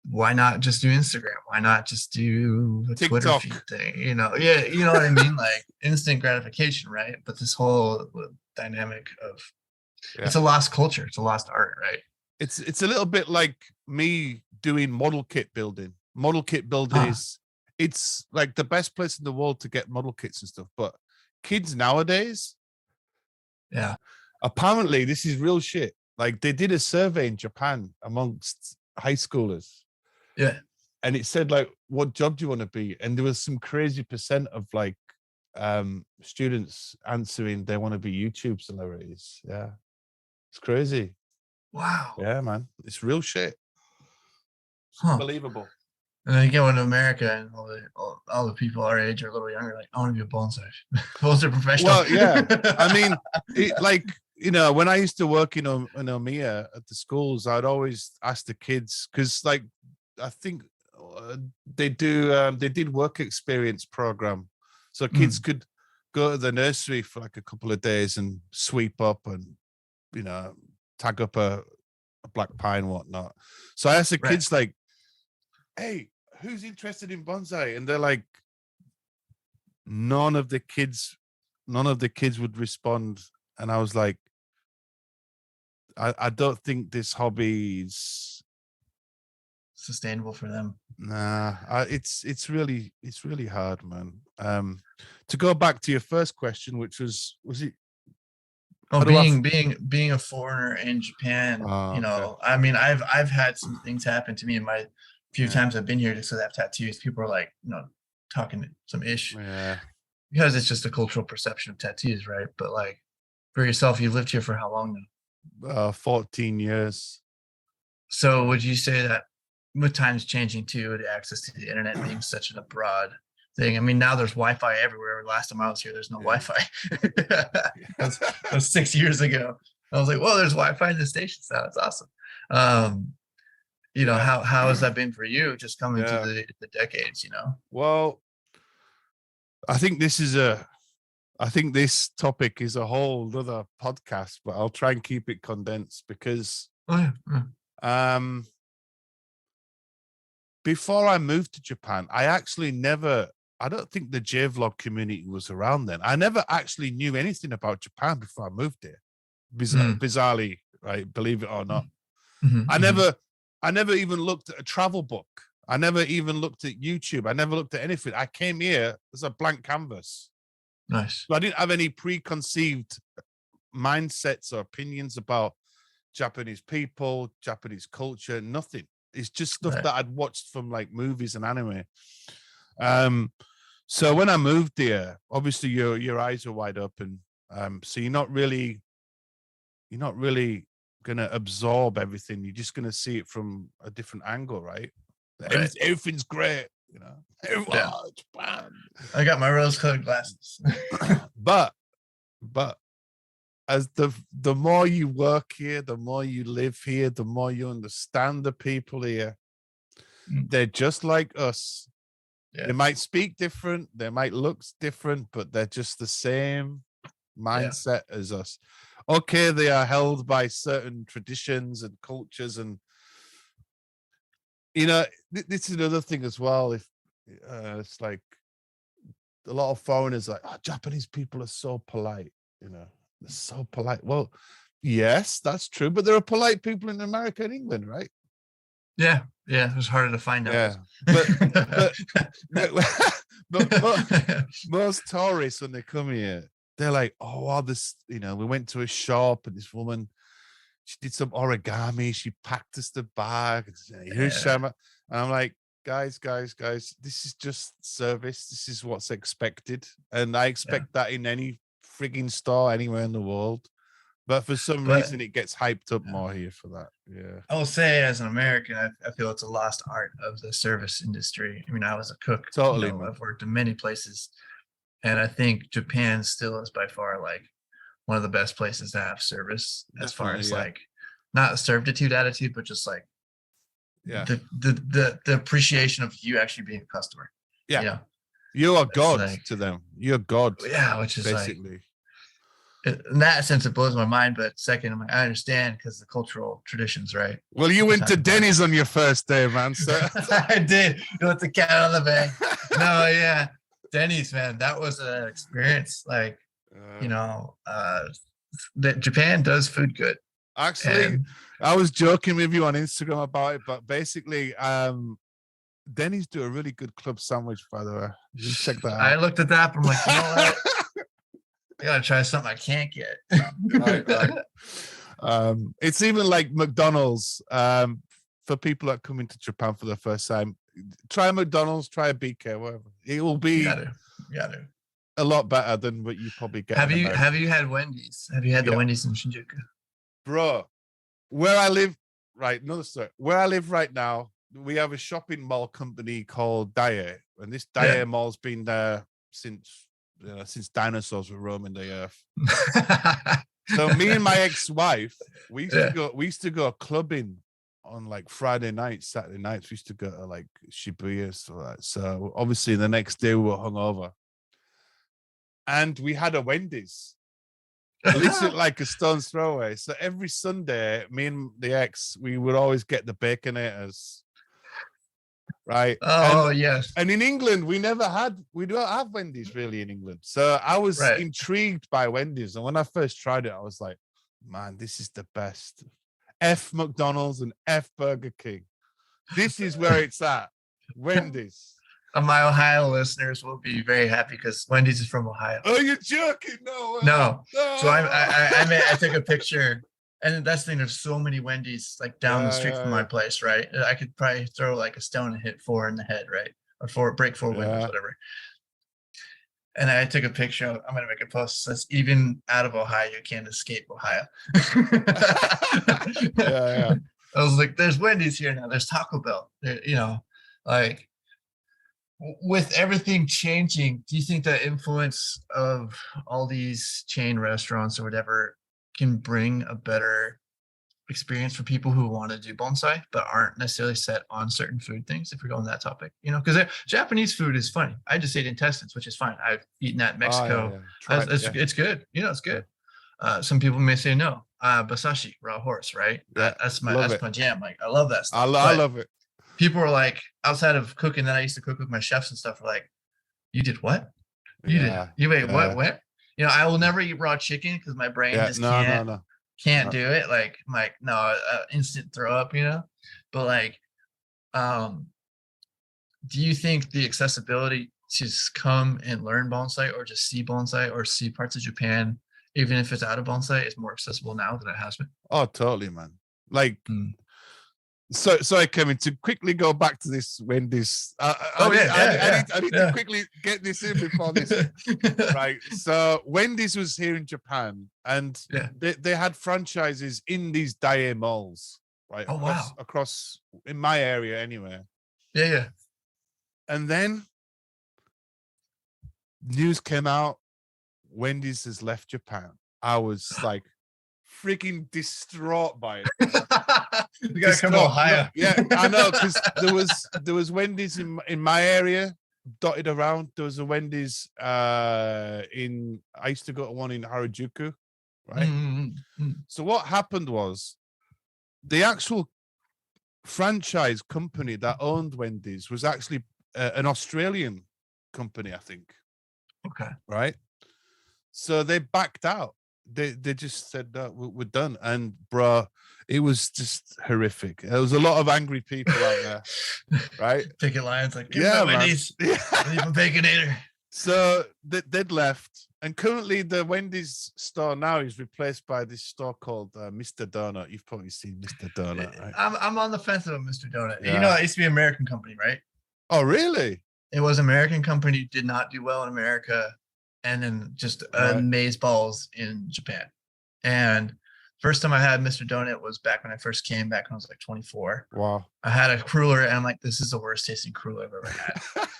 why not just do Instagram? Why not just do a TikTok. Twitter feed thing? You know what I mean? Like instant gratification, right? But this whole dynamic of it's a lost culture. It's a lost art, right? It's a little bit like me doing model kit building. Model kit building it's like the best place in the world to get model kits and stuff. But kids nowadays, apparently this is real shit. Like they did a survey in Japan amongst high schoolers. Yeah. And it said like, what job do you want to be? And there was some crazy percent of like students answering they want to be YouTube celebrities. Yeah. It's crazy. Wow. Yeah, man. It's real shit. It's unbelievable. And then you go into America and all the people our age are a little younger, like, I want to be a bonsai. Bonsai professional. Well, yeah. I mean, when I used to work in Omiya at the schools, I'd always ask the kids, because like, I think they did work experience program. So kids could go to the nursery for like a couple of days and sweep up and, tag up a black pie and whatnot. So I asked the kids, like, hey, who's interested in bonsai? And they're like, none of the kids would respond. And I was like, I don't think this hobby is sustainable for them. Nah, it's really hard, man. To go back to your first question, which was it? Oh, being a foreigner in Japan, Oh, you know, okay. I mean, I've had some things happen to me in my few times I've been here just because I have tattoos. People are like, you know, talking some ish. Yeah. Because it's just a cultural perception of tattoos, right? But like for yourself, you've lived here for how long now? 14 years. So would you say that with times changing too, the access to the internet being such a broad thing? I mean, now there's Wi-Fi everywhere. Last time I was here, there's no Wi-Fi. that was 6 years ago. I was like, well, there's Wi-Fi in the stations now. It's awesome. You know, how has that been for you just coming to the decades, you know? Well, I think this topic is a whole other podcast, but I'll try and keep it condensed because before I moved to Japan, I don't think the J-Vlog community was around then. I never actually knew anything about Japan before I moved there. Bizarrely, right? Believe it or not. I never even looked at a travel book. I never even looked at YouTube. I never looked at anything. I came here as a blank canvas. Nice. So I didn't have any preconceived mindsets or opinions about Japanese people, Japanese culture, nothing. It's just stuff that I'd watched from like movies and anime. So when I moved there, obviously your eyes are wide open. So you're not really gonna absorb everything. You're just gonna see it from a different angle, right? Everything's great, you know. Japan. I got my rose-colored glasses. but as the more you work here, the more you live here, the more you understand the people here. They're just like us. They might speak different, they might look different, but they're just the same mindset as us. Okay, they are held by certain traditions and cultures, and you know, this is another thing as well. If it's like a lot of foreigners like, oh, Japanese people are so polite, you know, they're so polite. Well, yes, that's true, but there are polite people in America and England, right? Yeah, it's harder to find out. Yeah, but most tourists when they come here, they're like, oh, wow, this, you know, we went to a shop and this woman, she did some origami, she packed us the bag, and I'm like, guys, this is just service. This is what's expected, and I expect that in any frigging store anywhere in the world. But for some reason, it gets hyped up more here for that. Yeah, I will say, as an American, I feel it's a lost art of the service industry. I mean, I was a cook. Totally, you know, I've worked in many places, and I think Japan still is by far like one of the best places to have service. Definitely, as far as like not servitude attitude, but just like the appreciation of you actually being a customer. Yeah, you know? You are God to them. You're God. Yeah, which is basically. In that sense, it blows my mind. But second, I'm like, I understand because the cultural traditions, right? Well, you went to Denny's on your first day, man. So I did. You let the cat out of the bag. No, yeah, Denny's, man. That was an experience. Like, you know, that Japan does food good. Actually, I was joking with you on Instagram about it, but basically, Denny's do a really good club sandwich, by the way. You can check that out. I looked at that, but I'm like, you know what? I gotta try something I can't get. Right. It's even like McDonald's. For people that come into Japan for the first time, try McDonald's, try a BK, whatever. It will be you gotta. A lot better than what you probably get. Have you had Wendy's? Have you had the Wendy's in Shinjuku? Bro, where I live, right? Another story. Where I live right now, we have a shopping mall company called Daiei, and this Daiei mall's been there since dinosaurs were roaming the earth. So me and my ex-wife, we used to go clubbing on like Friday nights, Saturday nights. We used to go to like Shibuya, so obviously the next day we were hungover, and we had a Wendy's. literally like a stone's throw away. So every Sunday, me and the ex, we would always get the Baconators, right? Oh, yes. And in England, we don't have Wendy's really in England. So I was intrigued by Wendy's. And when I first tried it, I was like, man, this is the best. F McDonald's and F Burger King. This is where it's at. Wendy's. My Ohio listeners will be very happy because Wendy's is from Ohio. Oh, you're joking? No. No. So I took a picture, and that's the thing. There's so many Wendy's like down the street from my place, right? I could probably throw like a stone and hit 4 in the head, right? Or break 4 windows, whatever. And I took a picture. I'm gonna make a post. Says even out of Ohio, you can't escape Ohio. Yeah. I was like, there's Wendy's here now. There's Taco Bell. Like. With everything changing, do you think the influence of all these chain restaurants or whatever can bring a better experience for people who want to do bonsai but aren't necessarily set on certain food things, if we're going that topic? Because Japanese food is funny. I just ate intestines, which is fine. I've eaten that in Mexico. It's good. It's good. Some people may say no. Basashi, raw horse, right? That's my jam. Like, I love that stuff. I love it. People are like, outside of cooking that I used to cook with my chefs and stuff, are like, you did what? You ate what? I will never eat raw chicken because my brain just can't do it. Like, I'm like, no, instant throw up, But like, do you think the accessibility to come and learn bonsai or just see bonsai or see parts of Japan, even if it's out of bonsai, is more accessible now than it has been? Oh, totally, man. Like, So sorry, Kevin, to quickly go back to this Wendy's. I need to quickly get this in before this. Right. So Wendy's was here in Japan, and they had franchises in these Daiei malls, right? Oh, across in my area anyway. Yeah. And then news came out, Wendy's has left Japan. I was like freaking distraught by it. You gotta come to Ohio. Yeah, I know, because there was Wendy's in my area dotted around. There was a Wendy's I used to go to one in Harajuku, right? So what happened was the actual franchise company that owned Wendy's was actually an Australian company, I think. Okay. Right. So they backed out. They just said, no, we're done. And bro, it was just horrific. There was a lot of angry people out there, right? Picket lines, like, give me Wendy's, leave a Baconator. So they'd left, and currently the Wendy's store now is replaced by this store called Mr. Donut. You've probably seen Mr. Donut, right? I'm on the fence of Mr. Donut. Yeah. It used to be an American company, right? Oh, really? It was an American company, did not do well in America, and then just amaze balls in Japan. And first time I had Mr. Donut was back when I first came back when I was like 24. Wow. I had a cruller, and I'm like, this is the worst tasting cruller I've ever had.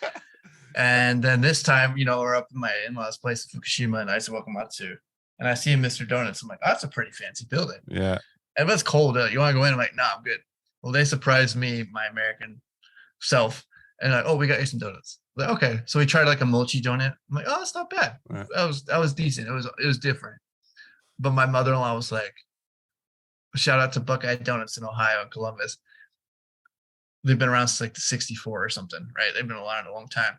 And then this time, we're up in my in-laws' place in Fukushima, and I used to Wakamatsu, and I see Mr. Donuts. I'm like, oh, that's a pretty fancy building. Yeah. And it's cold. You want to go in? I'm like, nah, I'm good. Well, they surprised me, my American self, and like, oh, we got you some donuts. Like, okay. So we tried like a mochi donut. I'm like, oh, it's not bad. Right. That was decent. It was different. But my mother-in-law was like, shout out to Buckeye Donuts in Ohio and Columbus. They've been around since like the 64 or something, right? They've been around a long time.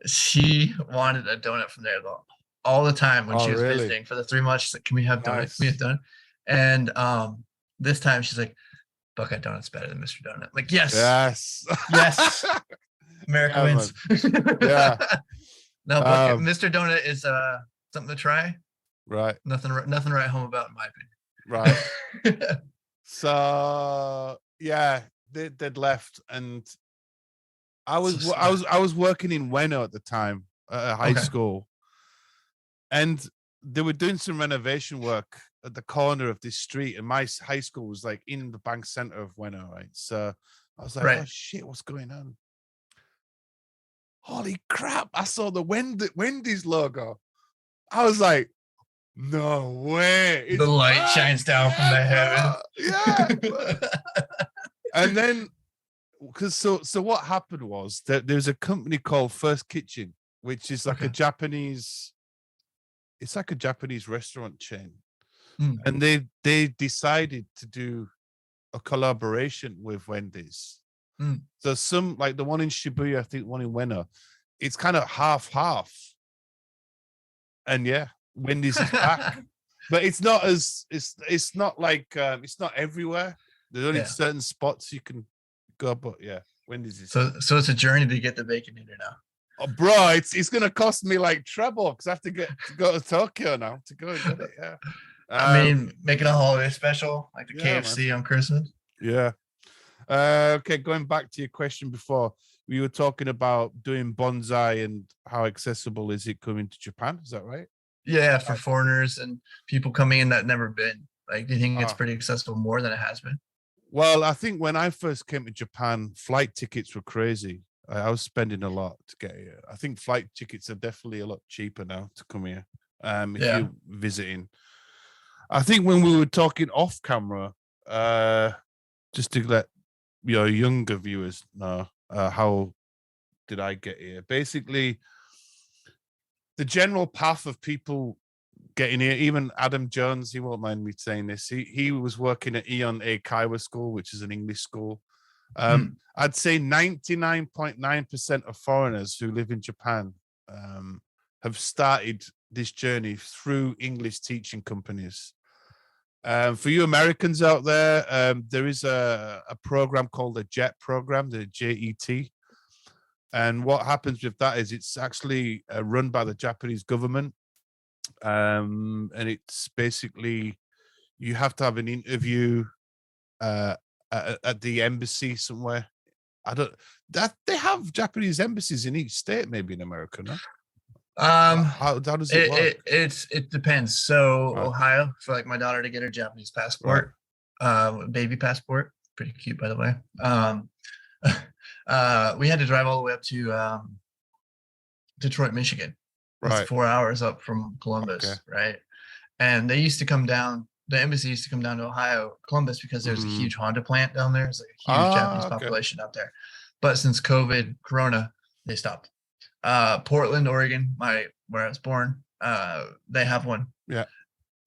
She wanted a donut from there all the time when she was visiting for the 3 months. She's like, can we have donuts? Can we have donut? And this time she's like, Buckeye Donut's better than Mr. Donut. I'm like, yes. America wins. Yeah. No, Mr. Donut is something to try. Right. Nothing to write home about, in my opinion. Right. So yeah, they'd left, and I was working in Ueno at the time at a high school, and they were doing some renovation work at the corner of this street, and my high school was like in the bank center of Ueno, right? So I was like, oh shit, what's going on? Holy crap, I saw the Wendy's logo. I was like, no way. The light shines down from the heaven. Yeah. And then, because so what happened was that there's a company called First Kitchen, which is like a Japanese it's like a Japanese restaurant chain. Mm. And they decided to do a collaboration with Wendy's. Mm. So some, like the one in Shibuya, I think one in Ueno, it's kind of half. And yeah, Wendy's is back. But it's not as it's not like it's not everywhere. There's only certain spots you can go, but yeah, Wendy's is. So it's a journey to get the Baconator now. Oh, bro, it's gonna cost me like treble because I have to go to Tokyo now to go and get it. Yeah, I mean, making a holiday special like the KFC on Christmas. Yeah. Okay, going back to your question before, we were talking about doing bonsai and how accessible is it coming to Japan? Is that right? Yeah, for foreigners and people coming in that never been. Like, do you think it's pretty accessible more than it has been? Well, I think when I first came to Japan, flight tickets were crazy. I was spending a lot to get here. I think flight tickets are definitely a lot cheaper now to come here. If you're visiting. I think when we were talking off camera, just to let your younger viewers know how did I get here. Basically, the general path of people getting here, even Adam Jones, he won't mind me saying this. He was working at Ion Eikaiwa School, which is an English school. I'd say 99.9% of foreigners who live in Japan have started this journey through English teaching companies. For you Americans out there, there is a program called the JET program, the JET. And what happens with that is it's actually run by the Japanese government. And it's basically, you have to have an interview at the embassy somewhere. They have Japanese embassies in each state, maybe in America, no? How does it work? It depends. So Ohio, for like my daughter to get her Japanese passport, baby passport, pretty cute by the way. We had to drive all the way up to Detroit, Michigan. It's 4 hours up from Columbus, right? And they used to come down. The embassy used to come down to Ohio, Columbus, because there's a huge Honda plant down there. There's like a huge Japanese population out there. But since COVID, Corona, they stopped. Portland, Oregon, where I was born, they have one. Yeah.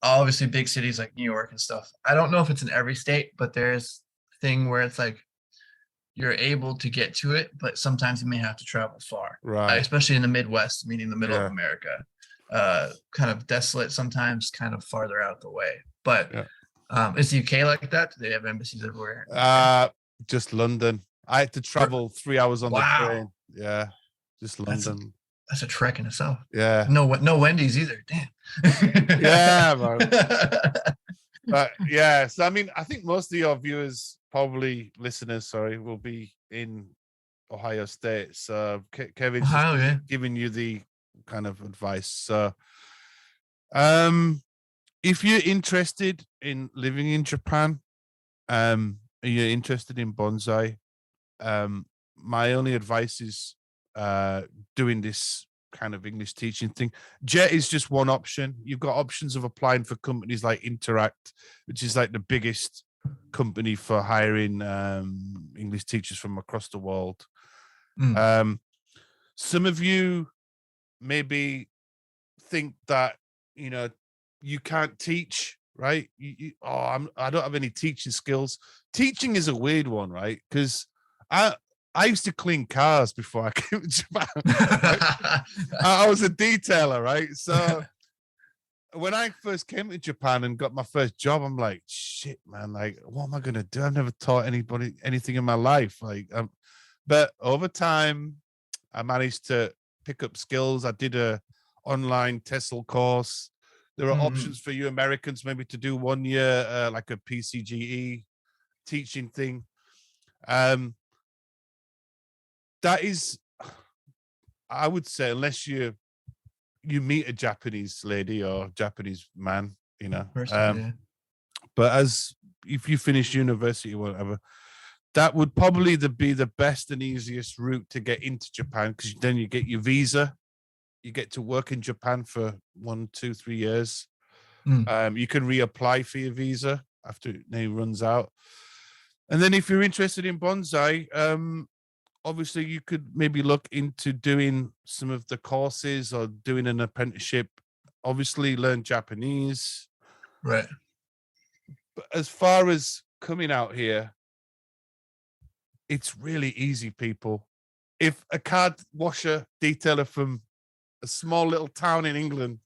Obviously, big cities like New York and stuff. I don't know if it's in every state, but there's a thing where it's like you're able to get to it, but sometimes you may have to travel far. Right. Especially in the Midwest, meaning the middle of America. Kind of desolate sometimes, kind of farther out the way. But is the UK like that? Do they have embassies everywhere? Just London. I had to travel 3 hours on the train. Yeah. Just London. That's a trek in itself. Yeah. No Wendy's either. Damn. Yeah, man. But yeah, so I mean, I think most of your viewers, listeners, will be in Ohio State. So Kevin's giving you the kind of advice. So, if you're interested in living in Japan, and you're interested in bonsai, my only advice is doing this kind of English teaching thing. JET is just one option. You've got options of applying for companies like Interact, which is like the biggest company for hiring English teachers from across the world. Some of you maybe think that you can't teach, right? I don't have any teaching skills. Teaching is a weird one, right? Because I used to clean cars before I came to Japan. Right? I was a detailer, right? So when I first came to Japan and got my first job, I'm like, shit, man, like, what am I going to do? I've never taught anybody anything in my life. But over time, I managed to pick up skills. I did a online TESOL course. There are options for you Americans maybe to do 1 year, like a PCGE teaching thing. That is, I would say, unless you meet a Japanese lady or Japanese man, but if you finish university or whatever, that would probably be the best and easiest route to get into Japan, because then you get your visa, you get to work in Japan for 1, 2, 3 years. You can reapply for your visa after it runs out. And then if you're interested in bonsai, obviously you could maybe look into doing some of the courses or doing an apprenticeship obviously learn Japanese. Right. But as far as coming out here, it's really easy, people. If a card washer detailer from a small little town in England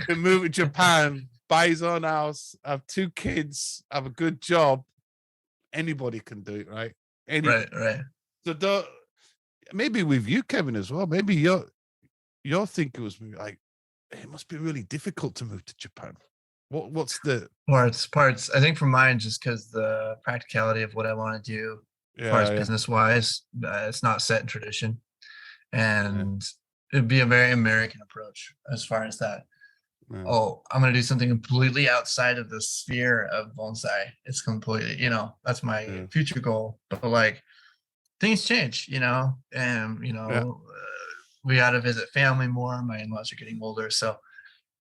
can move to Japan, buy his own house, have 2 kids, have a good job, anybody can do it, right? Right. So maybe with you, Kevin, as well. Maybe your thinking was like, it must be really difficult to move to Japan. What's the parts? I think for mine, just because the practicality of what I want to do, as far as business wise, it's not set in tradition, and it'd be a very American approach as far as that. Yeah. Oh, I'm going to do something completely outside of the sphere of bonsai. It's completely, that's my future goal. But like, things change, and we got to visit family more. My in-laws are getting older, so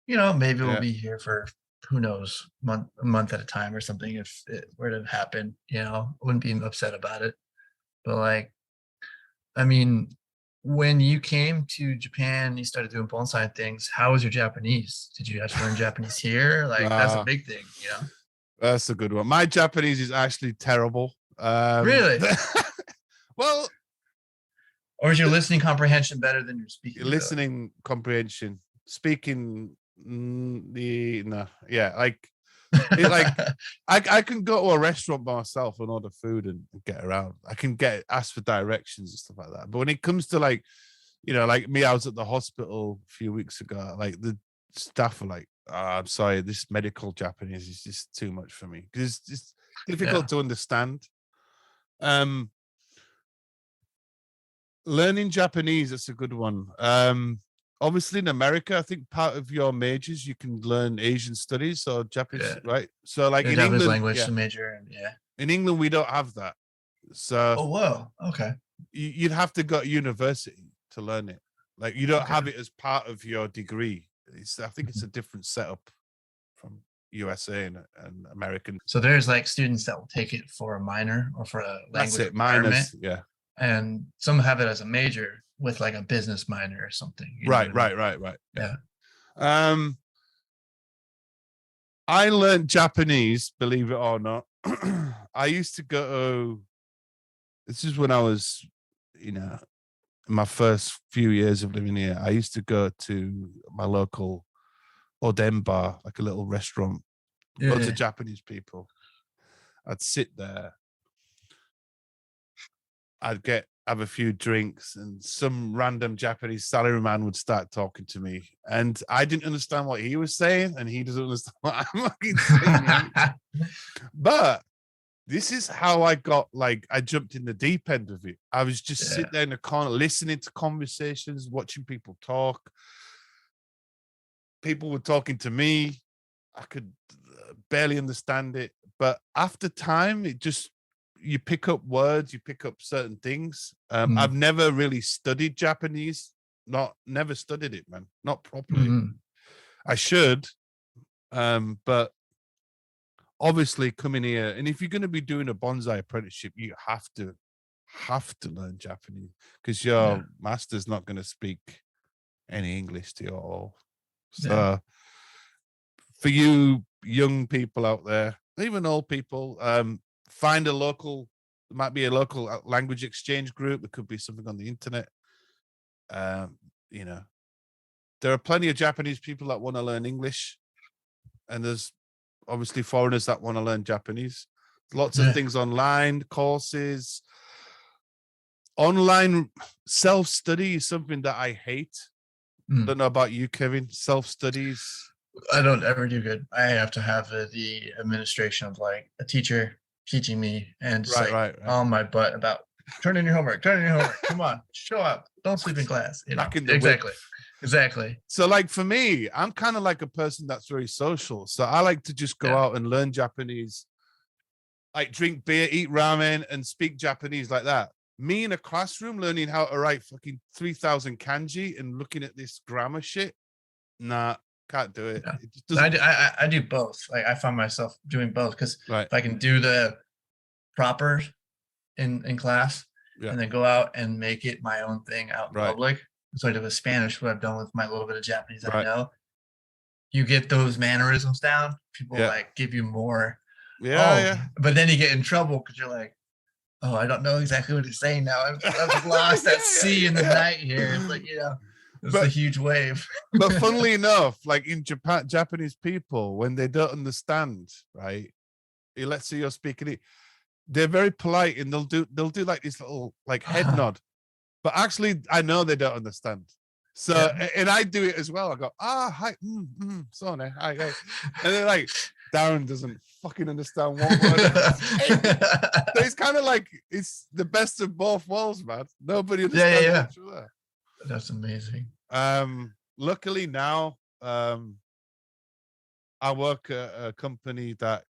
maybe we'll be here for who knows, a month at a time or something. If it were to happen, I wouldn't be upset about it. But like, I mean, when you came to Japan, you started doing bonsai things. How was your Japanese? Did you have to learn Japanese here? Like, that's a big thing, That's a good one. My Japanese is actually terrible. Really? Well, or is your listening comprehension better than your speaking? Listening comprehension, speaking, I can go to a restaurant by myself and order food and get around. I can ask for directions and stuff like that. But when it comes to like me, I was at the hospital a few weeks ago. Like the staff are like, I'm sorry, this medical Japanese is just too much for me because it's difficult to understand. Learning Japanese, that's a good one. Obviously in America, I think part of your majors, you can learn Asian studies or Japanese, right? So like in Japanese England, language major, in England, we don't have that. So whoa, okay. You'd have to go to university to learn it. Like you don't have it as part of your degree. I think it's a different setup from USA and American. So there's like students that will take it for a minor or for a language requirement. Minors, and some have it as a major with like a business minor or something. Right. Yeah. I learned Japanese, believe it or not. I used to go. This is when I was, in my first few years of living here. I used to go to my local oden bar, like a little restaurant. Loads of Japanese people. I'd sit there. I'd have a few drinks, and some random Japanese salaryman would start talking to me, and I didn't understand what he was saying, and he doesn't understand what I'm fucking saying. But this is how I got, like, I jumped in the deep end of it. I was just sitting there in the corner, listening to conversations, watching people talk. People were talking to me. I could barely understand it, but after time, you pick up words, you pick up certain things. I've never really studied Japanese, never studied it, man, not properly. I should, but obviously coming here, and if you're going to be doing a bonsai apprenticeship, you have to learn Japanese because your master's not going to speak any English to you at all. So for you young people out there, even old people, find there might be a local language exchange group. There could be something on the internet. There are plenty of Japanese people that want to learn English, and there's obviously foreigners that want to learn Japanese. Lots of things online, courses. Online self-study is something that I hate. I don't know about you, Kevin. Self-studies. I don't ever do good. I have to have the administration of like a teacher teaching me and just on my butt about turn in your homework. Come on, show up. Don't sleep in class. Exactly. So like for me, I'm kind of like a person that's very social. So I like to just go out and learn Japanese, like drink beer, eat ramen, and speak Japanese like that. Me in a classroom learning how to write fucking 3,000 kanji and looking at this grammar shit. Nah, can't do it. Yeah. It just doesn't... I do both. Like I find myself doing both because if I can do the proper in class and then go out and make it my own thing out in public. So I did with Spanish, what I've done with my little bit of Japanese I know. you get those mannerisms down, people like give you more. Yeah. But then you get in trouble because you're like, oh, I don't know exactly what he's saying now. I'm lost at sea in the night here. It's like, it's a huge wave. But funnily enough, like in Japan, Japanese people, when they don't understand, right? Let's say you're speaking it, they're very polite and they'll do like this little like head nod. But actually, I know they don't understand. So, and I do it as well. I go, hi, sorry, hi. And they're like, Darren doesn't fucking understand one word. So it's kind of like, it's the best of both worlds, man. Nobody understands each other. That's amazing. Luckily now, I work at a company that,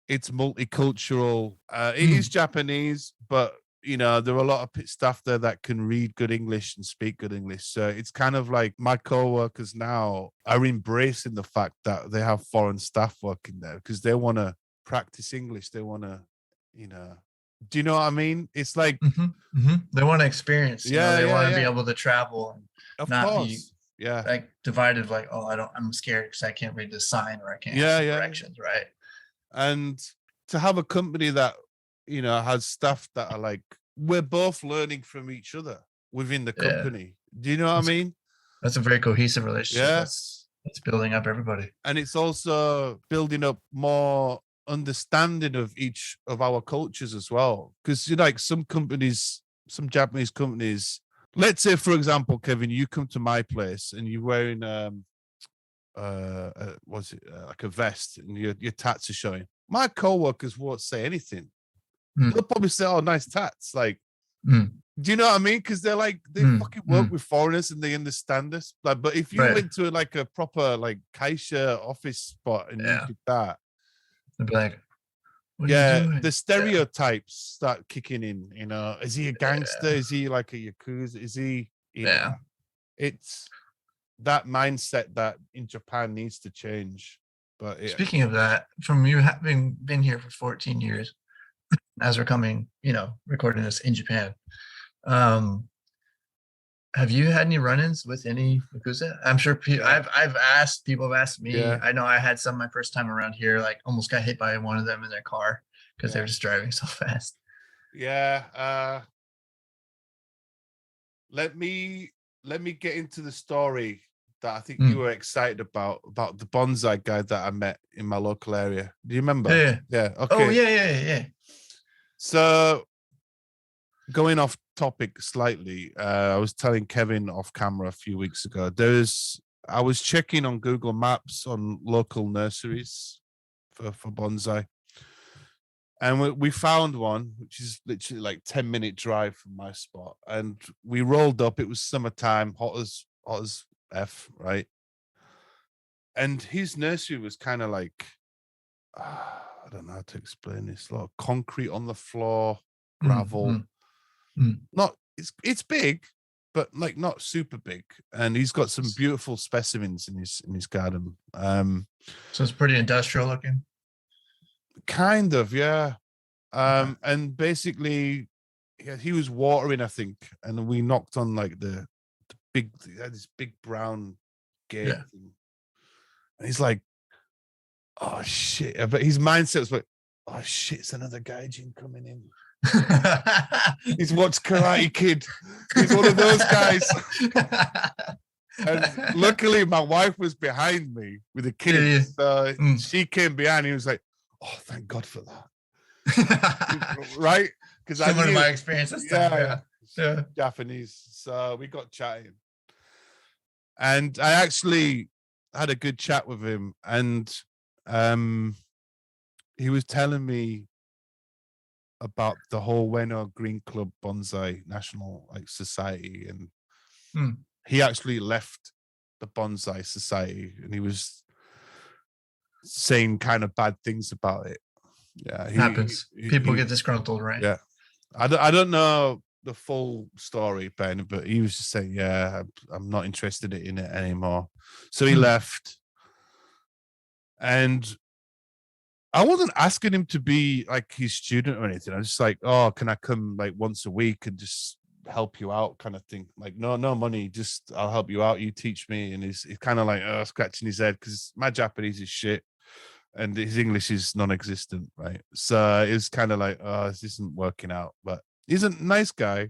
it's multicultural. It is Japanese, but there are a lot of staff there that can read good English and speak good English. So it's kind of like my co-workers now are embracing the fact that they have foreign staff working there because they want to practice English. They want to, do you know what I mean? It's like they want to experience. They want to be able to travel and be like divided. Like, I'm scared because I can't read the sign or I can't see directions, right? And to have a company that has staff that are like, we're both learning from each other within the company. Do you know what I mean? That's a very cohesive relationship. Yes. It's building up everybody. And it's also building up more understanding of each of our cultures as well. Because like some Japanese companies, let's say, for example, Kevin, you come to my place and you're wearing like a vest and your tats are showing. My co-workers won't say anything. They'll probably say, "Oh, nice tats." Like, do you know what I mean? Because they're like they fucking work with foreigners and they understand us. Like, but if you went to like a proper like kaisha office spot and you did that, they'd be like, "What are you doing?" The stereotypes start kicking in. Is he a gangster? Is he like a yakuza? Is he? Know, it's that mindset that in Japan needs to change. But speaking of that, from you having been here for 14 years. As we're coming, recording this in Japan, have you had any run-ins with any yakuza? I'm sure people have asked me. I know I had some my first time around here, like almost got hit by one of them in their car because they were just driving so fast. Let me get into the story that I think you were excited about the bonsai guy that I met in my local area. Do you remember? Yeah. Okay. Oh yeah. So, going off topic slightly, I was telling Kevin off camera a few weeks ago. I was checking on Google Maps on local nurseries for bonsai, and we found one which is literally like 10-minute drive from my spot. And we rolled up. It was summertime, hot as F, right? And his nursery was kind of like, I don't know how to explain this. A lot of concrete on the floor, gravel. Not it's big, but like not super big. And he's got some beautiful specimens in his garden. So it's pretty industrial looking. Kind of, yeah. And basically, he was watering, I think, and we knocked on like the this big brown gate, and he's like, "Oh shit!" But his mindset was like, "Oh shit, it's another gaijin coming in." He's watched Karate Kid. He's one of those guys. And luckily, my wife was behind me with the kids. So she came behind. He was like, "Oh, thank God for that." Right? Because I knew my experience this time. Yeah. Japanese. So we got chatting, and I actually had a good chat with him, and he was telling me about the whole Ueno Green Club Bonsai National Society, and he actually left the Bonsai Society, and he was saying kind of bad things about it. Yeah, happens. People get disgruntled, right? Yeah, I don't know the full story, Ben, but he was just saying, "Yeah, I'm not interested in it anymore." So he left, and I wasn't asking him to be like his student or anything. I was just like, "Oh, can I come like once a week and just help you out kind of thing. Like, no money, just I'll help you out. You teach me. And he's kind of like scratching his head because my Japanese is shit and his English is non-existent, right? So it's kind of like, this isn't working out. But he's a nice guy.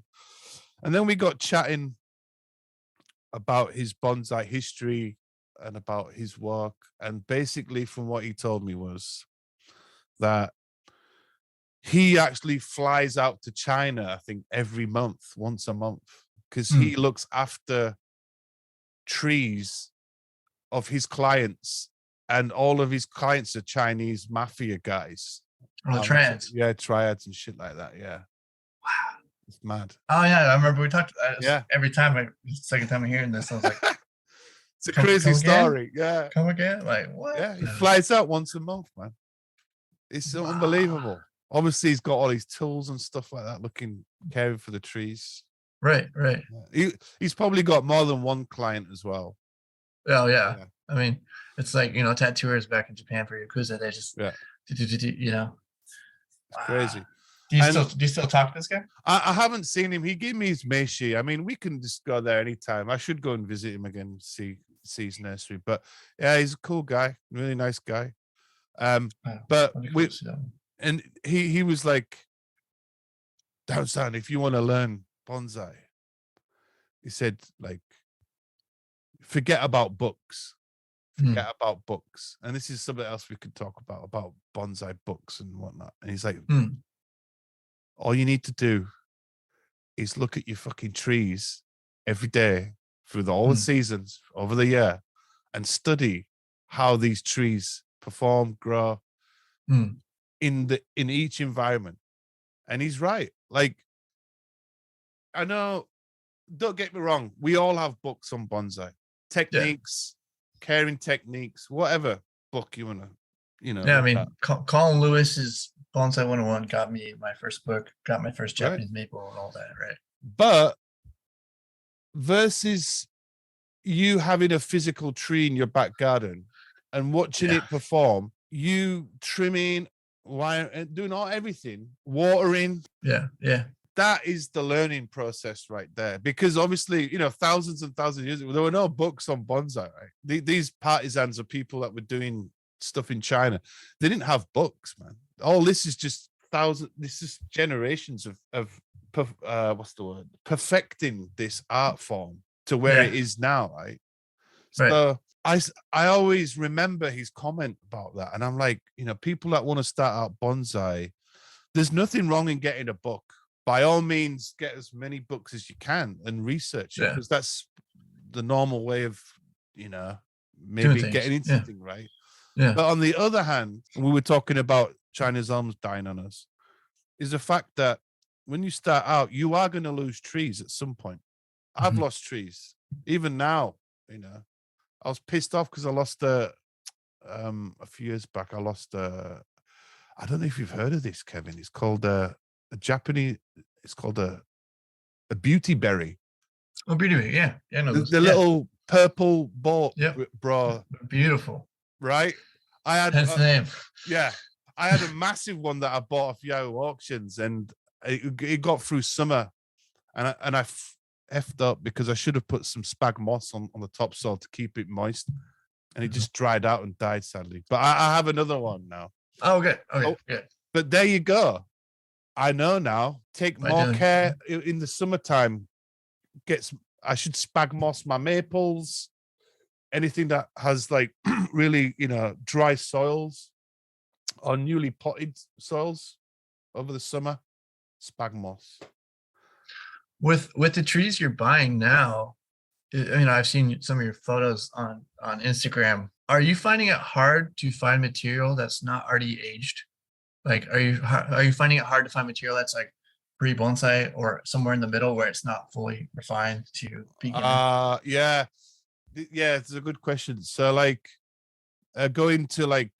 And then we got chatting about his bonsai history and about his work. And basically, from what he told me was that he actually flies out to China, I think, every month, once a month, because he looks after trees of his clients, and all of his clients are Chinese mafia guys. Oh, triads. Yeah, triads and shit like that. Yeah. Wow. It's mad. Oh, yeah. I remember we talked. Yeah. Every time, second time I'm hearing this, I was like, it's a crazy story. Yeah. Come again? Like, what? Yeah. He flies out once a month, man. It's unbelievable. Obviously, he's got all these tools and stuff like that, caring for the trees. Right. He's probably got more than one client as well. Oh, yeah. I mean, it's like, tattooers back in Japan for Yakuza, they just, It's crazy. Do you still talk to this guy? I haven't seen him. He gave me his meishi. I mean, we can just go there anytime. I should go and visit him again, see his nursery. But yeah, he's a cool guy, really nice guy. But and he was like, Down, if you want to learn bonsai, he said, like, forget about books. Forget about books. And this is something else we could talk about bonsai books and whatnot. And he's like, all you need to do is look at your fucking trees every day through all the seasons over the year and study how these trees perform, grow in each environment. And he's right. Like, I know, don't get me wrong, we all have books on bonsai techniques, caring techniques, whatever book you want to, Yeah, I mean, Colin Lewis's Bonsai 101 got me my first book, got my first Japanese maple and all that, right? But versus you having a physical tree in your back garden and watching it perform, you trimming, wiring, doing everything, watering. Yeah. That is the learning process right there. Because obviously, thousands and thousands of years ago, there were no books on bonsai, right? These partisans are people that were doing stuff in China. They didn't have books, man. All this is just this is generations of what's the word? Perfecting this art form to where it is now, right? So I always remember his comment about that. And I'm like, people that want to start out bonsai, there's nothing wrong in getting a book. By all means, get as many books as you can and research it, because that's the normal way of, maybe getting into something, right? Yeah. But on the other hand, we were talking about China's elms dying on us, is the fact that when you start out, you are going to lose trees at some point. I've lost trees. Even now, I was pissed off because I lost a few years back. I lost I don't know if you've heard of this, Kevin. It's called a Japanese. It's called a beauty berry. Oh, beauty berry, yeah. The little purple ball, bro. Beautiful, right? I had hence the name. Yeah, I had a massive one that I bought off Yahoo auctions, and it got through summer, and I effed up because I should have put some spag moss on the topsoil to keep it moist, and it just dried out and died sadly. But I have another one now. Oh, good. Okay, good. But there you go. I know now. Take more care in the summertime. I should spag moss my maples. Anything that has like really, dry soils or newly potted soils over the summer, spag moss. With the trees you're buying now, I've seen some of your photos on Instagram. Are you finding it hard to find material that's not already aged? Like, are you finding it hard to find material that's like pre-bonsai or somewhere in the middle where it's not fully refined to begin? Yeah, it's a good question. So like going to like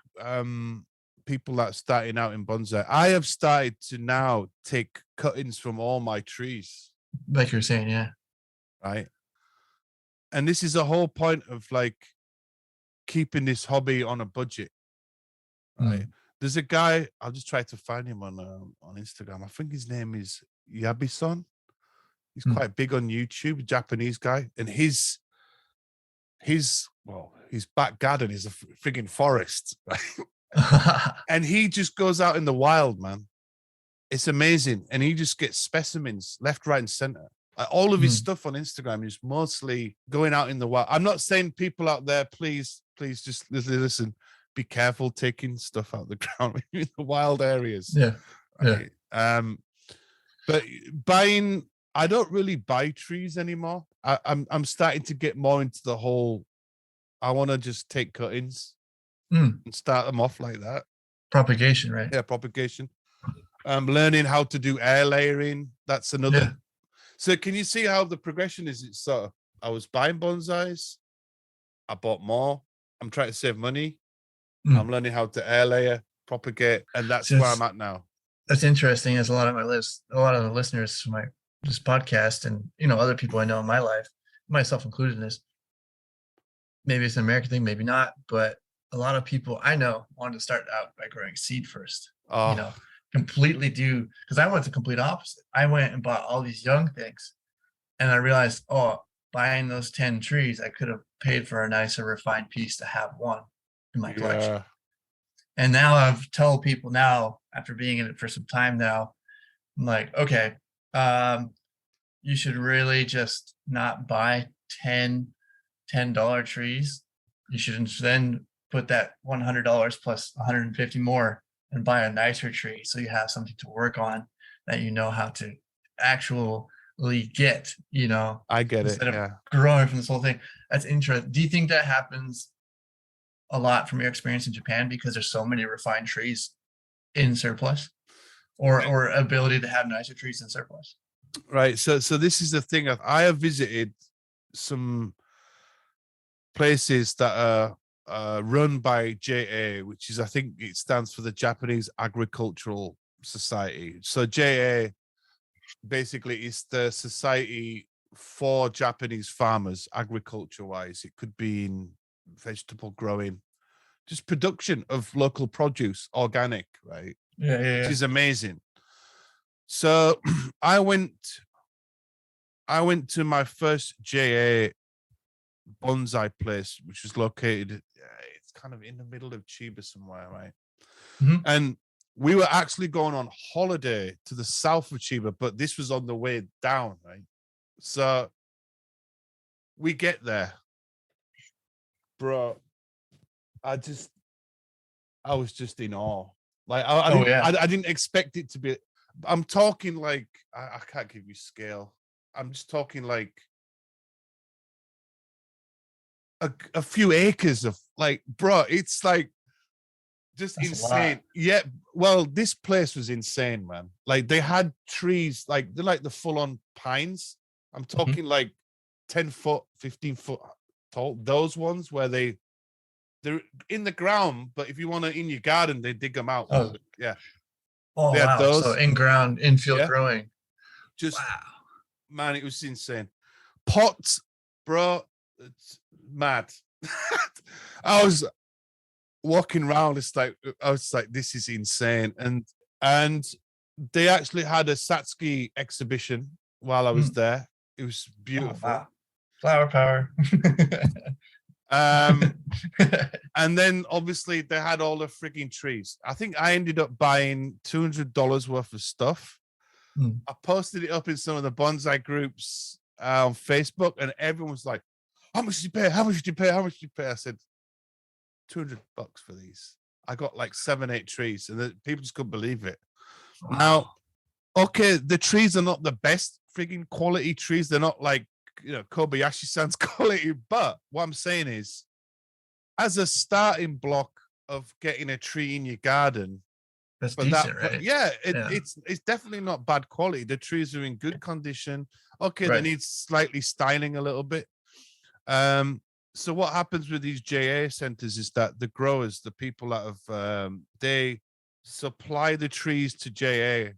people that are starting out in bonsai, I have started to now take cuttings from all my trees. Like you're saying, yeah. Right. And this is the whole point of like keeping this hobby on a budget. Right. There's a guy, I'll just try to find him on Instagram. I think his name is Yabison. He's quite big on YouTube, a Japanese guy, and his back garden is a frigging forest, right? And he just goes out in the wild, man. It's amazing, and he just gets specimens left, right, and center. All of his stuff on Instagram is mostly going out in the wild. I'm not saying people out there, please just listen. Be careful taking stuff out the ground in the wild areas. Yeah, right? But I don't really buy trees anymore. I'm starting to get more into the whole. I want to just take cuttings and start them off like that. Propagation, right? Yeah, propagation. I'm learning how to do air layering. That's another. Yeah. So can you see how the progression is? It's sort of, I was buying bonsais. I bought more. I'm trying to save money. I'm learning how to air layer, propagate, and that's where I'm at now. That's interesting. As a lot of the listeners to this podcast, and other people I know in my life, myself included in this. Maybe it's an American thing, maybe not, but a lot of people I know wanted to start out by growing seed first. Completely because I went the complete opposite. I went and bought all these young things, and I realized, buying those 10 trees, I could have paid for a nicer refined piece to have one in my collection. And now I've told people now, after being in it for some time now, I'm like, okay, you should really just not buy $10 trees. You should then put that $100 plus $150 more and buy a nicer tree, so you have something to work on that you know how to actually get. I get instead it. of growing from this whole thing. That's interesting. Do you think that happens a lot from your experience in Japan because there's so many refined trees in surplus, or ability to have nicer trees in surplus? Right. So this is the thing. I have visited some places that are run by JA, which is, I think it stands for the Japanese Agricultural Society. So JA basically is the society for Japanese farmers, agriculture wise. It could be in vegetable growing, just production of local produce, organic, right? Yeah. Which is amazing. So I went to my first JA bonsai place, which was located, it's kind of in the middle of Chiba somewhere, right? And we were actually going on holiday to the south of Chiba, but this was on the way down, right? So we get there, bro. I was just in awe. Like I didn't expect it to be. I'm talking like I can't give you scale. I'm just talking like a few acres of, like, bro, it's like just That's insane. Yeah, well, this place was insane, man. Like, they had trees, like they're like the full-on pines. I'm talking like 10 foot, 15 foot tall. Those ones where they're in the ground, but if you want to in your garden, they dig them out. Oh yeah. Oh wow! Those. So in-field growing. Just man, it was insane. Pots, bro, it's mad. I was walking around. I was like, this is insane. And they actually had a Satsuki exhibition while I was there. It was beautiful. Oh, wow. Flower power. And then obviously they had all the frigging trees. I think I ended up buying $200 worth of stuff. I posted it up in some of the bonsai groups on Facebook, and everyone was like, how much did you pay? How much did you pay? How much did you pay? I said, $200 for these. I got like 7-8 trees, and people just couldn't believe it. Wow. Now, okay, the trees are not the best frigging quality trees. They're not like, Kobayashi-san's quality. But what I'm saying is, as a starting block of getting a tree in your garden, that's decent, right? Yeah, it's definitely not bad quality. The trees are in good condition. Okay, right. They need slightly styling a little bit. So what happens with these JA centers is that the growers, the people that have, they supply the trees to JA,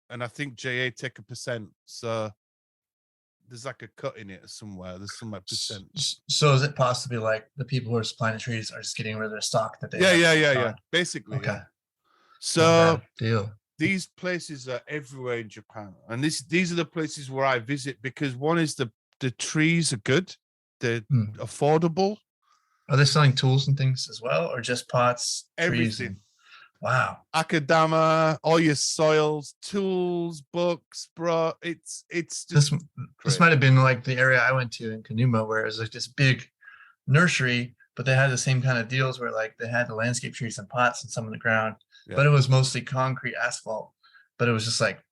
and I think JA take a %. So there's like a cut in it somewhere. There's some like percent. So is it possibly like the people who are supplying the trees are just getting rid of their stock that they yeah. Basically, okay. Yeah. So deal. these places are everywhere in Japan, and these are the places where I visit because one is the trees are good, they're affordable. Are they selling tools and things as well, or just pots, trees? Everything. Wow. Akadama, all your soils, tools, books, bro. It's just this might have been like the area I went to in Kanuma, where it was like this big nursery, but they had the same kind of deals where like they had the landscape trees and pots and some on the ground, but it was mostly concrete asphalt. But it was just like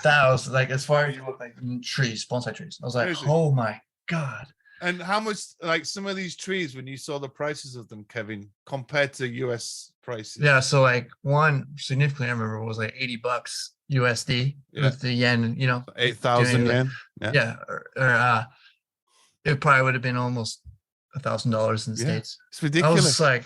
thousands, like as far as you look, like trees, bonsai trees. I was like, crazy. Oh my God. And how much, like some of these trees, when you saw the prices of them, Kevin, compared to US prices? Yeah, so like one significantly I remember was like $80 USD with the yen, 8,000 yen. Or it probably would have been almost $1,000 in the States. It's ridiculous. I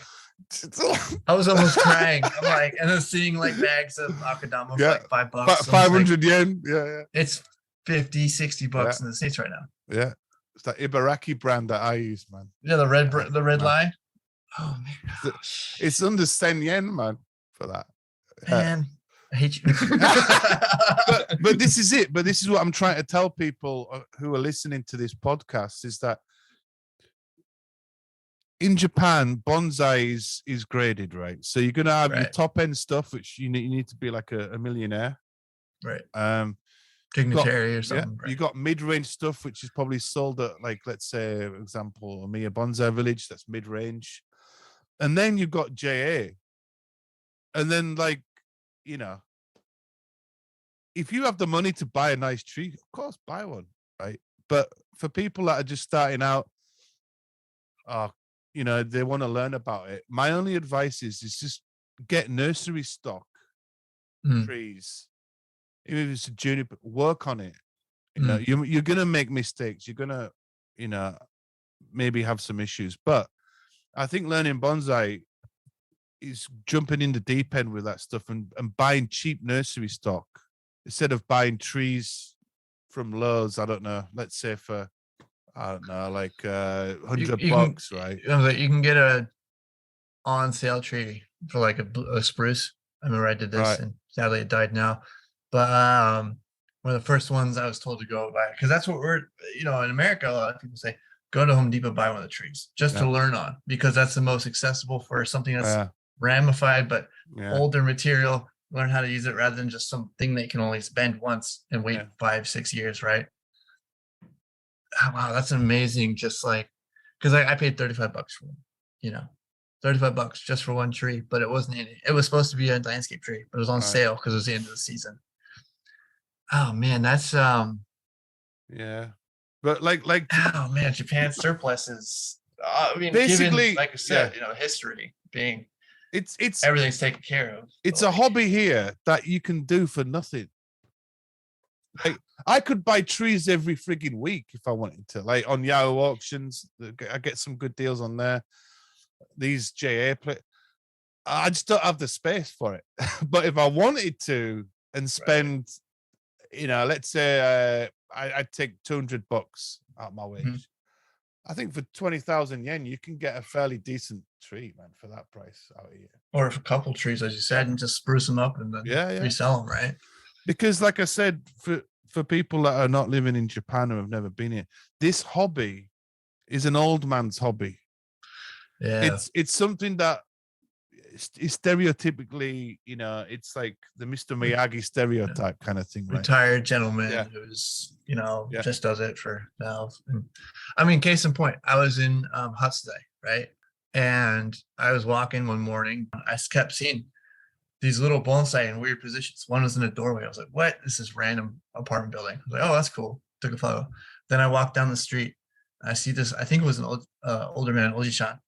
was almost crying. I'm like, and then seeing like bags of akadama for like $5. 500 yen. Yeah. It's $50-$60 in the States right now. Yeah. It's that Ibaraki brand that I use, man. Yeah, the red line. Oh man, it's under 10 yen, man, for that. Man, I hate you. but this is it. But this is what I'm trying to tell people who are listening to this podcast is that in Japan, bonsai is graded, right? So you're gonna have your top end stuff, which you need to be like a millionaire, right? Dignitary or something. You got mid-range stuff, which is probably sold at, like, let's say, for example, Omiya Bonsai Village. That's mid-range, and then you've got JA, and then if you have the money to buy a nice tree, of course, buy one, right? But for people that are just starting out, they want to learn about it. My only advice is just get nursery stock trees. Even if it's a juniper, work on it. You're gonna make mistakes. You're gonna, maybe have some issues. But I think learning bonsai is jumping in the deep end with that stuff and buying cheap nursery stock instead of buying trees from Lowe's. I don't know. Let's say for like $100, right? You can get a on sale tree for like a spruce. I remember I did this, and sadly it died now. But one of the first ones I was told to go buy, because that's what we're, in America, a lot of people say, go to Home Depot, buy one of the trees just to learn on, because that's the most accessible for something that's ramified, but older material, learn how to use it rather than just something that you can only bend once and wait 5-6 years, right? Oh, wow, that's amazing. Just like, because I paid $35 for them, $35 just for one tree, but it wasn't any. It was supposed to be a landscape tree, but it was on sale because it was the end of the season. Oh man, that's but like oh man, Japan's surplus is basically, given, like I said, history being it's everything's taken care of. It's a hobby here that you can do for nothing. Like, I could buy trees every frigging week if I wanted to. Like on Yahoo auctions, I get some good deals on there. These JA I just don't have the space for it. But if I wanted to and spend, let's say I'd take $200 out my wage. I think for 20,000 yen, you can get a fairly decent tree, man, for that price out here. Or a couple trees, as you said, and just spruce them up and then resell them, right? Because, like I said, for people that are not living in Japan or have never been here, this hobby is an old man's hobby. Yeah, it's something that is stereotypically, it's like the Mr. Miyagi stereotype kind of thing, right? Retired gentleman who's, just does it for now. And, I mean, case in point, I was in Hatsudai, right? And I was walking one morning. I kept seeing these little bonsai in weird positions. One was in a doorway. I was like, what? This is random apartment building. I was like, oh, that's cool. Took a photo. Then I walked down the street. I see this, I think it was an older man, Oji-chan.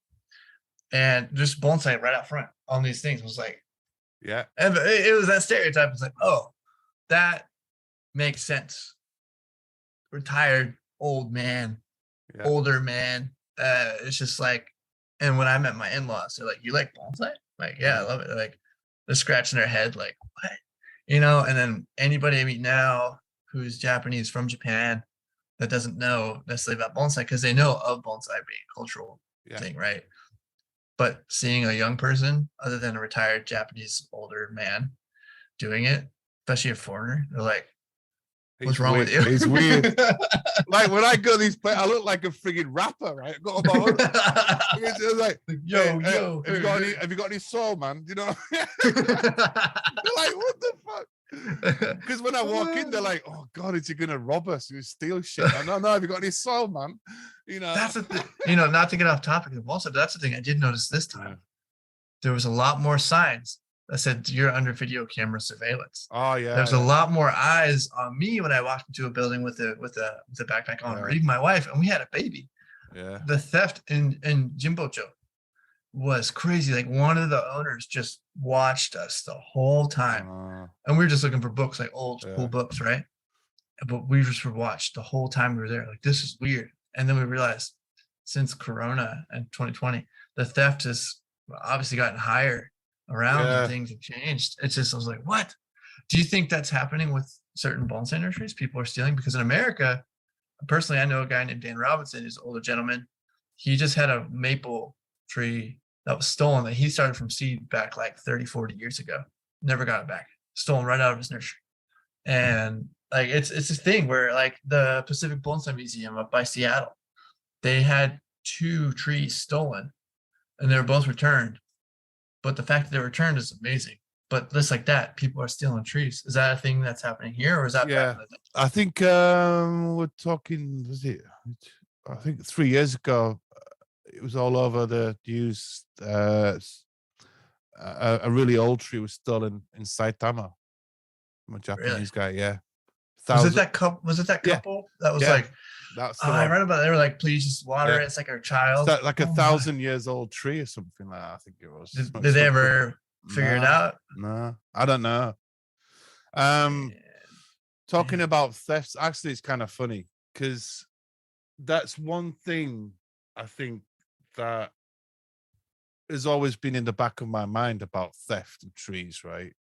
And just bonsai right out front on these things. I was like, and it was that stereotype. I was like, oh, that makes sense. Retired old man, older man. It's just like, and when I met my in-laws, they're like, you like bonsai? Like, yeah, I love it. They're like, they're scratching their head, like, what? And then anybody I meet now who's Japanese from Japan that doesn't know necessarily about bonsai, because they know of bonsai being a cultural thing, right? But seeing a young person, other than a retired Japanese older man, doing it, especially a foreigner, they're like, "What's wrong with you?" It's weird. Like when I go to these places, I look like a friggin' rapper, right? I got on my own. It's like, yo, have you got any soul, man? You know? They're like, what the fuck? Because when I walk in, they're like, "Oh God, is he gonna rob us? You steal shit?" No, have you got any soul, man? You know, that's the thing. You know, not to get off topic of Bonsai, but that's the thing I did notice this time. Yeah. There was a lot more signs that said you're under video camera surveillance. Oh yeah. There's a lot more eyes on me when I walked into a building with a backpack on, or even my wife, and we had a baby. Yeah. The theft in Jimbocho was crazy. Like one of the owners just watched us the whole time, and we were just looking for books, like old school books, right? But we just were watched the whole time we were there. Like, this is weird. And then we realized since Corona and 2020, the theft has obviously gotten higher around and things have changed. It's just, I was like, what? Do you think that's happening with certain bonsai nurseries? People are stealing? Because in America, personally, I know a guy named Dan Robinson. He's an older gentleman. He just had a maple tree that was stolen that he started from seed back like 30, 40 years ago. Never got it back. Stolen right out of his nursery. And like, it's this thing where like the Pacific Bonsai Museum up by Seattle, they had 2 trees stolen and they were both returned. But the fact that they were returned is amazing. But just like that, people are stealing trees. Is that a thing that's happening here, or is that back in the day? I think we're talking, I think 3 years ago, it was all over the news. A really old tree was stolen in Saitama. I'm a Japanese guy, yeah. Was it that couple? That was like, that's I read about it. They were like, please just water it. It's like our child. It's like 1,000 years old tree or something like that, I think it was. Did they ever figure it out? No, I don't know. Talking about thefts, actually, it's kind of funny because that's one thing I think that has always been in the back of my mind about theft of trees, right?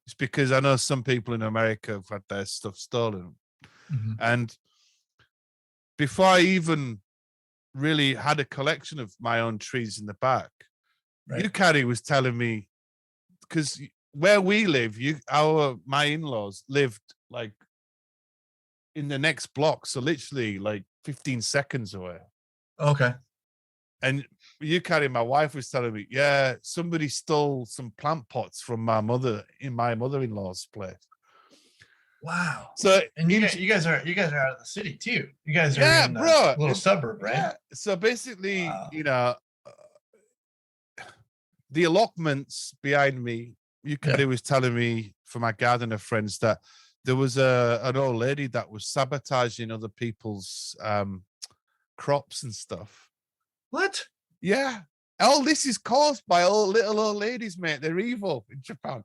It's because I know some people in America have had their stuff stolen. Mm-hmm. And before I even really had a collection of my own trees in the back, Yukari was telling me, because where we live, my in-laws lived like in the next block, so literally like 15 seconds away. Okay. And Yukari, my wife, was telling me, yeah, somebody stole some plant pots from my mother-in-law's place. Wow. So and you guys are out of the city too. You guys are in a little suburb, right? Yeah. So basically, you know, the allotments behind me, Yukari was telling me from my gardener friends that there was an old lady that was sabotaging other people's crops and stuff. What? Yeah. All this is caused by little old ladies, mate. They're evil in Japan.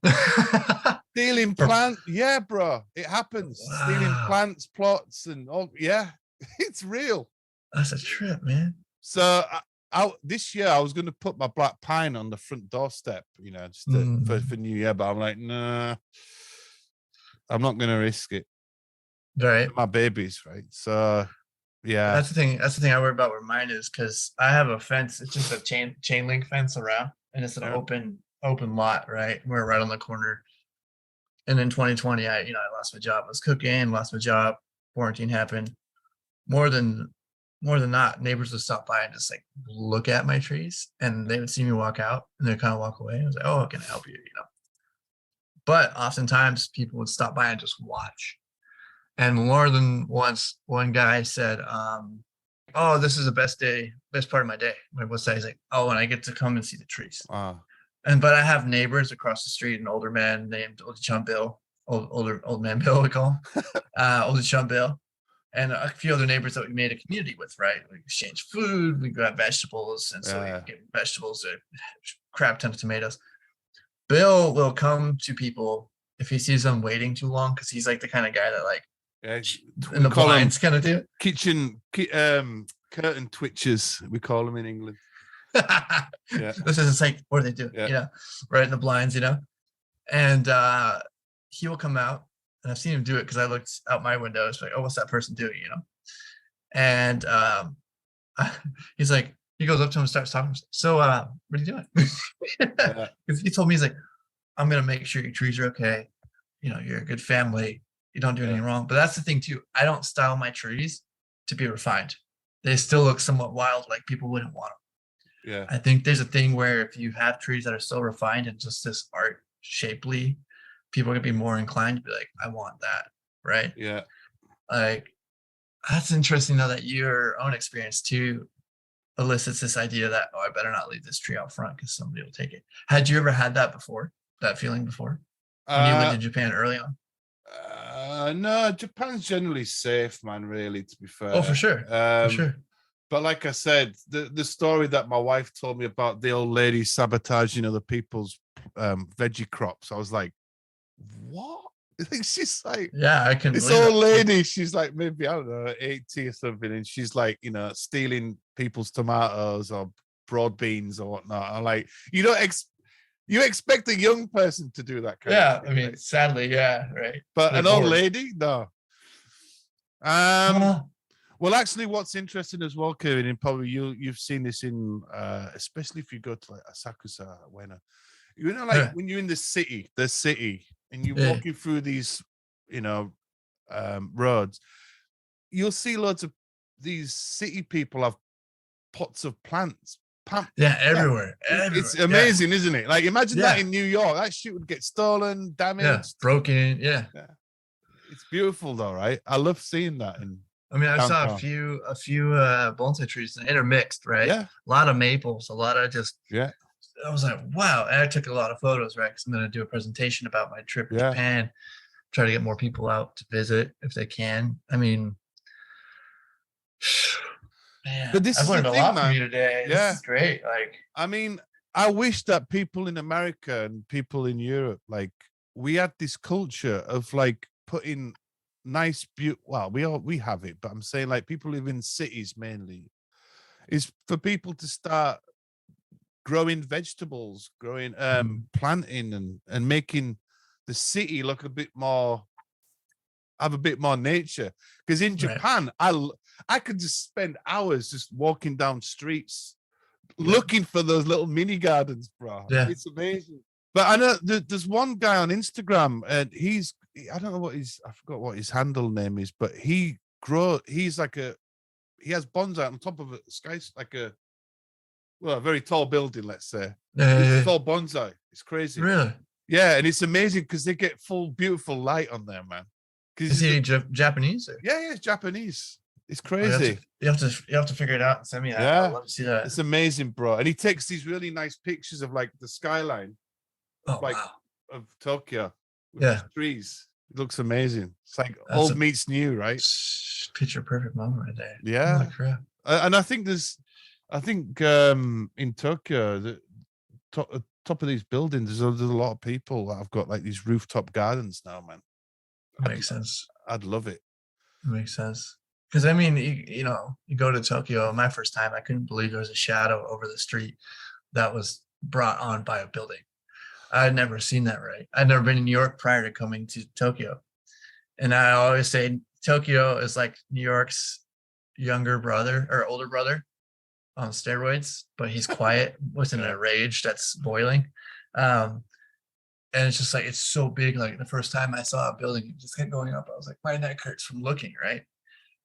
Stealing plants. Yeah, bro. It happens. Wow. Stealing plants, plots, and all. Yeah, it's real. That's a trip, man. So this year I was going to put my black pine on the front doorstep, you know, just for New Year, but I'm like, nah, I'm not going to risk it. Right. My babies, right? So yeah, that's the thing I worry about where mine is, because I have a fence. It's just a chain link fence around, and it's an open lot, right? We're right on the corner. And in 2020, I lost my job. I was cooking, lost my job. Quarantine happened. More than not, neighbors would stop by and just like look at my trees, and they would see me walk out and they'd kind of walk away. I was like, oh, can I help you? You know. But oftentimes people would stop by and just watch. And more than once, one guy said, oh, this is the best part of my day. What's that? He's like, oh, when I get to come and see the trees. Wow. But I have neighbors across the street, an older man named Old Chum Bill, old man Bill, we call him, Old Chum Bill, and a few other neighbors that we made a community with, right? We exchange food, we grab vegetables, and so we get vegetables, a crap ton of tomatoes. Bill will come to people if he sees them waiting too long, because he's like the kind of guy that like, in the blinds kind of do. Kitchen curtain twitchers, we call them in England. This is like, what do they do? You know, right in the blinds, you know. And he will come out, and I've seen him do it because I looked out my window. It's like, oh, what's that person doing? You know. And he's like, he goes up to him and starts talking. So, what are you doing? Because he told me, he's like, I'm gonna make sure your trees are okay. You know, you're a good family. You don't do anything wrong. But that's the thing too. I don't style my trees to be refined. They still look somewhat wild, like people wouldn't want them. Yeah. I think there's a thing where if you have trees that are so refined and just this art shapely, people are gonna be more inclined to be like, I want that, right? Yeah. Like, that's interesting though, that your own experience too elicits this idea that, oh, I better not leave this tree out front because somebody will take it. Had you ever had that before? That feeling before? When you lived in Japan early on? No, Japan's generally safe, man, really, to be fair. Oh, for sure. For sure. But like I said, the story that my wife told me about the old lady sabotaging other people's veggie crops, I was like, what? I think she's like, yeah, I can. This old lady, she's like maybe, I don't know, 80 or something, and she's like, you know, stealing people's tomatoes or broad beans or whatnot. I'm like, you don't you expect a young person to do that kind of thing, I mean, right? sadly, yeah, right. But an old lady, no. Well, actually, what's interesting as well, Kevin, and probably you've seen this in, especially if you go to like Asakusa, Ueno, you know, like when you're in the city, and you're walking through these, you know, roads, you'll see loads of these city people have pots of plants. Everywhere. It's amazing, isn't it? Like, imagine that in New York. That shit would get stolen, damaged, broken. Yeah. It's beautiful, though, right? I love seeing that. I mean, I saw a few bonsai trees intermixed, right? Yeah. A lot of maples, a lot of just. Yeah. I was like, wow. And I took a lot of photos, right? Because I'm going to do a presentation about my trip to Japan, try to get more people out to visit if they can. I mean, man, but I've learned a lot from you today. This is great. Like, I mean, I wish that people in America and people in Europe, like, we had this culture of like putting nice well, we have it, but I'm saying like people live in cities mainly, is for people to start growing vegetables, growing planting and making the city look a bit more, have a bit more nature. Because in Japan, I could just spend hours just walking down streets looking for those little mini gardens, bro. It's amazing. But I know there's one guy on Instagram, and I don't know I forgot what his handle name is, but he has bonsai on top of a like a very tall building, let's say. It's all bonsai. It's crazy. Really? Yeah, and it's amazing because they get beautiful light on there, man. Is he Japanese? Or? Yeah, it's Japanese. It's crazy. You have to figure it out and send me that. Yeah, I'd love to see that. It's amazing, bro. And he takes these really nice pictures of like the skyline. Of Tokyo with trees. It looks amazing. It's like old meets new, right? Picture perfect moment right there. Yeah. Holy crap. And I think in Tokyo, the top of these buildings, there's a lot of people that have got like these rooftop gardens now, man. Makes sense. I'd love it. It makes sense. Because I mean, you go to Tokyo. My first time, I couldn't believe there was a shadow over the street that was brought on by a building. I'd never seen that, right? I'd never been in New York prior to coming to Tokyo. And I always say Tokyo is like New York's younger brother or older brother on steroids, but he's quiet with a rage that's boiling. And it's just like, it's so big. Like the first time I saw a building, it just kept going up. I was like, my neck hurts from looking, right?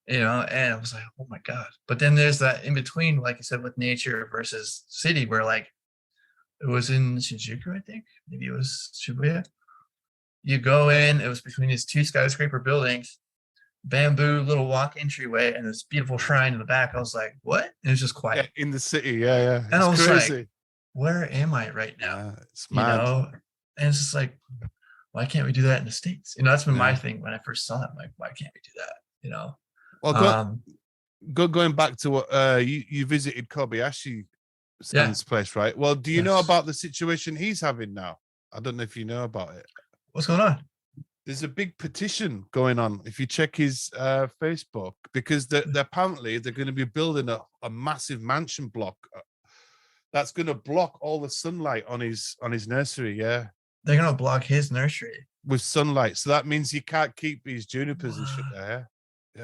And I was like, oh my God. But then there's that in between, like you said, with nature versus city, where like, it was in Shinjuku, I think. Maybe it was Shibuya. You go in, it was between these two skyscraper buildings, bamboo little walk entryway, and this beautiful shrine in the back. I was like, what? And it was just quiet. Yeah, in the city, yeah. And I was crazy. Like, where am I right now? It's mad. And it's just like, why can't we do that in the States? That's been my thing when I first saw it. I'm like, why can't we do that? Well, going back to what you visited Kobayashi Sam's place, right? Well, do you know about the situation he's having now? I don't know if you know about it. What's going on? There's a big petition going on if you check his Facebook, because they're apparently they're going to be building a massive mansion block that's going to block all the sunlight on his nursery. Yeah, they're going to block his nursery with sunlight, so that means you can't keep these junipers and shit there.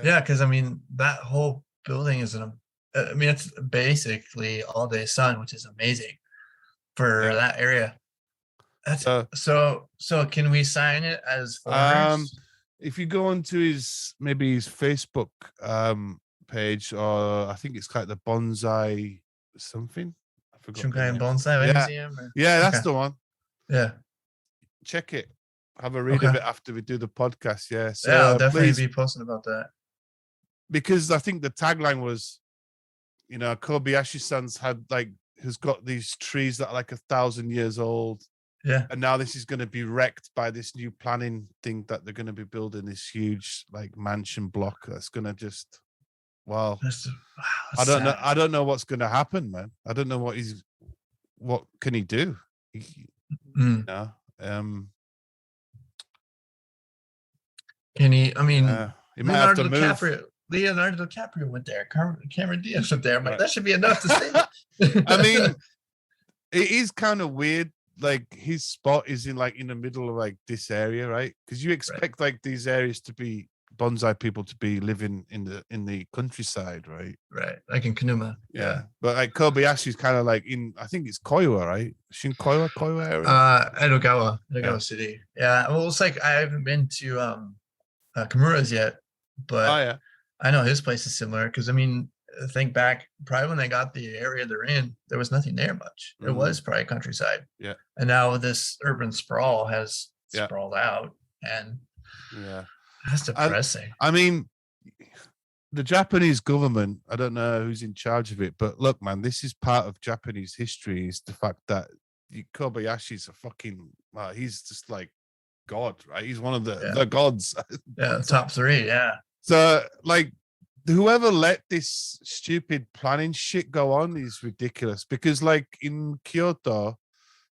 Yeah, because I mean that whole building is an I mean, it's basically all day sun, which is amazing for that area. That's so can we sign it as foreigners? If you go onto his Facebook page, or I think it's like the Bonsai something. I forgot. Shunkai Bonsai Museum. Yeah, that's the one. Yeah. Check it. Have a read of it after we do the podcast. Yeah. So I'll definitely be posting about that. Because I think the tagline was, Kobayashi-san's has got these trees that are like 1,000 years old. Yeah. And now this is going to be wrecked by this new planning thing that they're going to be building this huge like mansion block that's going to just, I don't know. I don't know what's going to happen, man. I don't know what can he do? Can he? I mean, he might have to move. Leonardo DiCaprio went there. Cameron Diaz went there. I'm like, that should be enough to say. I mean, it is kind of weird. Like his spot is in the middle of like this area, right? Because you expect like these areas to be bonsai people to be living in the countryside, right? Right, like in Kanuma. Yeah. But like Kobayashi is kind of like I think it's Koiwa, right? Koiwa area. Edogawa City. Yeah. Well, it's like I haven't been to Kimura's yet, but I know his place is similar because I mean, think back probably when they got the area they're in, there was nothing there much. It was probably countryside. Yeah. And now this urban sprawl has sprawled out, and that's depressing. I mean, the Japanese government, I don't know who's in charge of it, but look, man, this is part of Japanese history, is the fact that Kobayashi's a fucking, he's just like God, right? He's one of the gods. Yeah, top 3, yeah. So, like, whoever let this stupid planning shit go on is ridiculous, because, like, in Kyoto,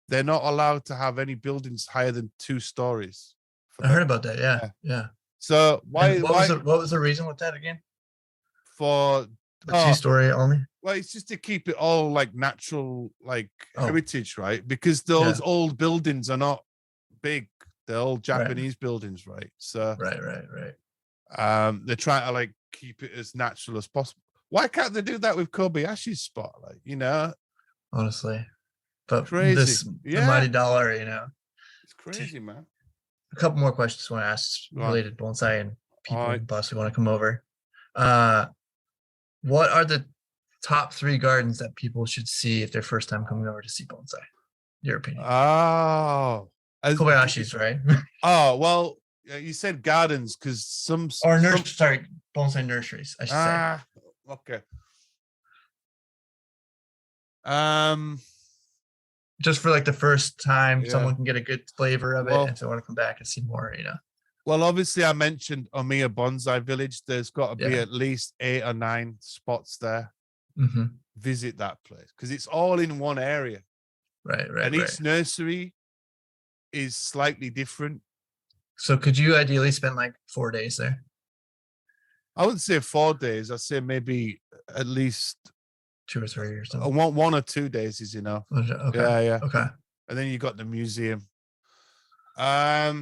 they're not allowed to have any buildings higher than 2 stories. I heard about that, yeah. So, what was the reason with that again? For 2-story only? Well, it's just to keep it all, like, natural, like, heritage, right? Because those old buildings are not big. They're all Japanese buildings, right? So, right. They're trying to like keep it as natural as possible. Why can't they do that with Kobayashi's spot? Like, honestly, but crazy. The mighty dollar, it's crazy, man. A couple more questions I want to ask related to bonsai and people who possibly want to come over. What are the top 3 gardens that people should see if they're first time coming over to see bonsai? Your opinion? Kobayashi's, right? Well, you said gardens because bonsai nurseries, I should say. Okay. Just for like the first time, someone can get a good flavor of it, and so want to come back and see more, Well, obviously, I mentioned Omiya Bonsai Village. There's got to be at least 8 or 9 spots there. Mm-hmm. Visit that place because it's all in one area. Right. And each nursery is slightly different. So could you ideally spend like 4 days there? I wouldn't say 4 days. I'd say maybe at least 2 or 3 or something. 1 or 2 days is enough. Okay. Yeah. Okay. And then you got the museum. I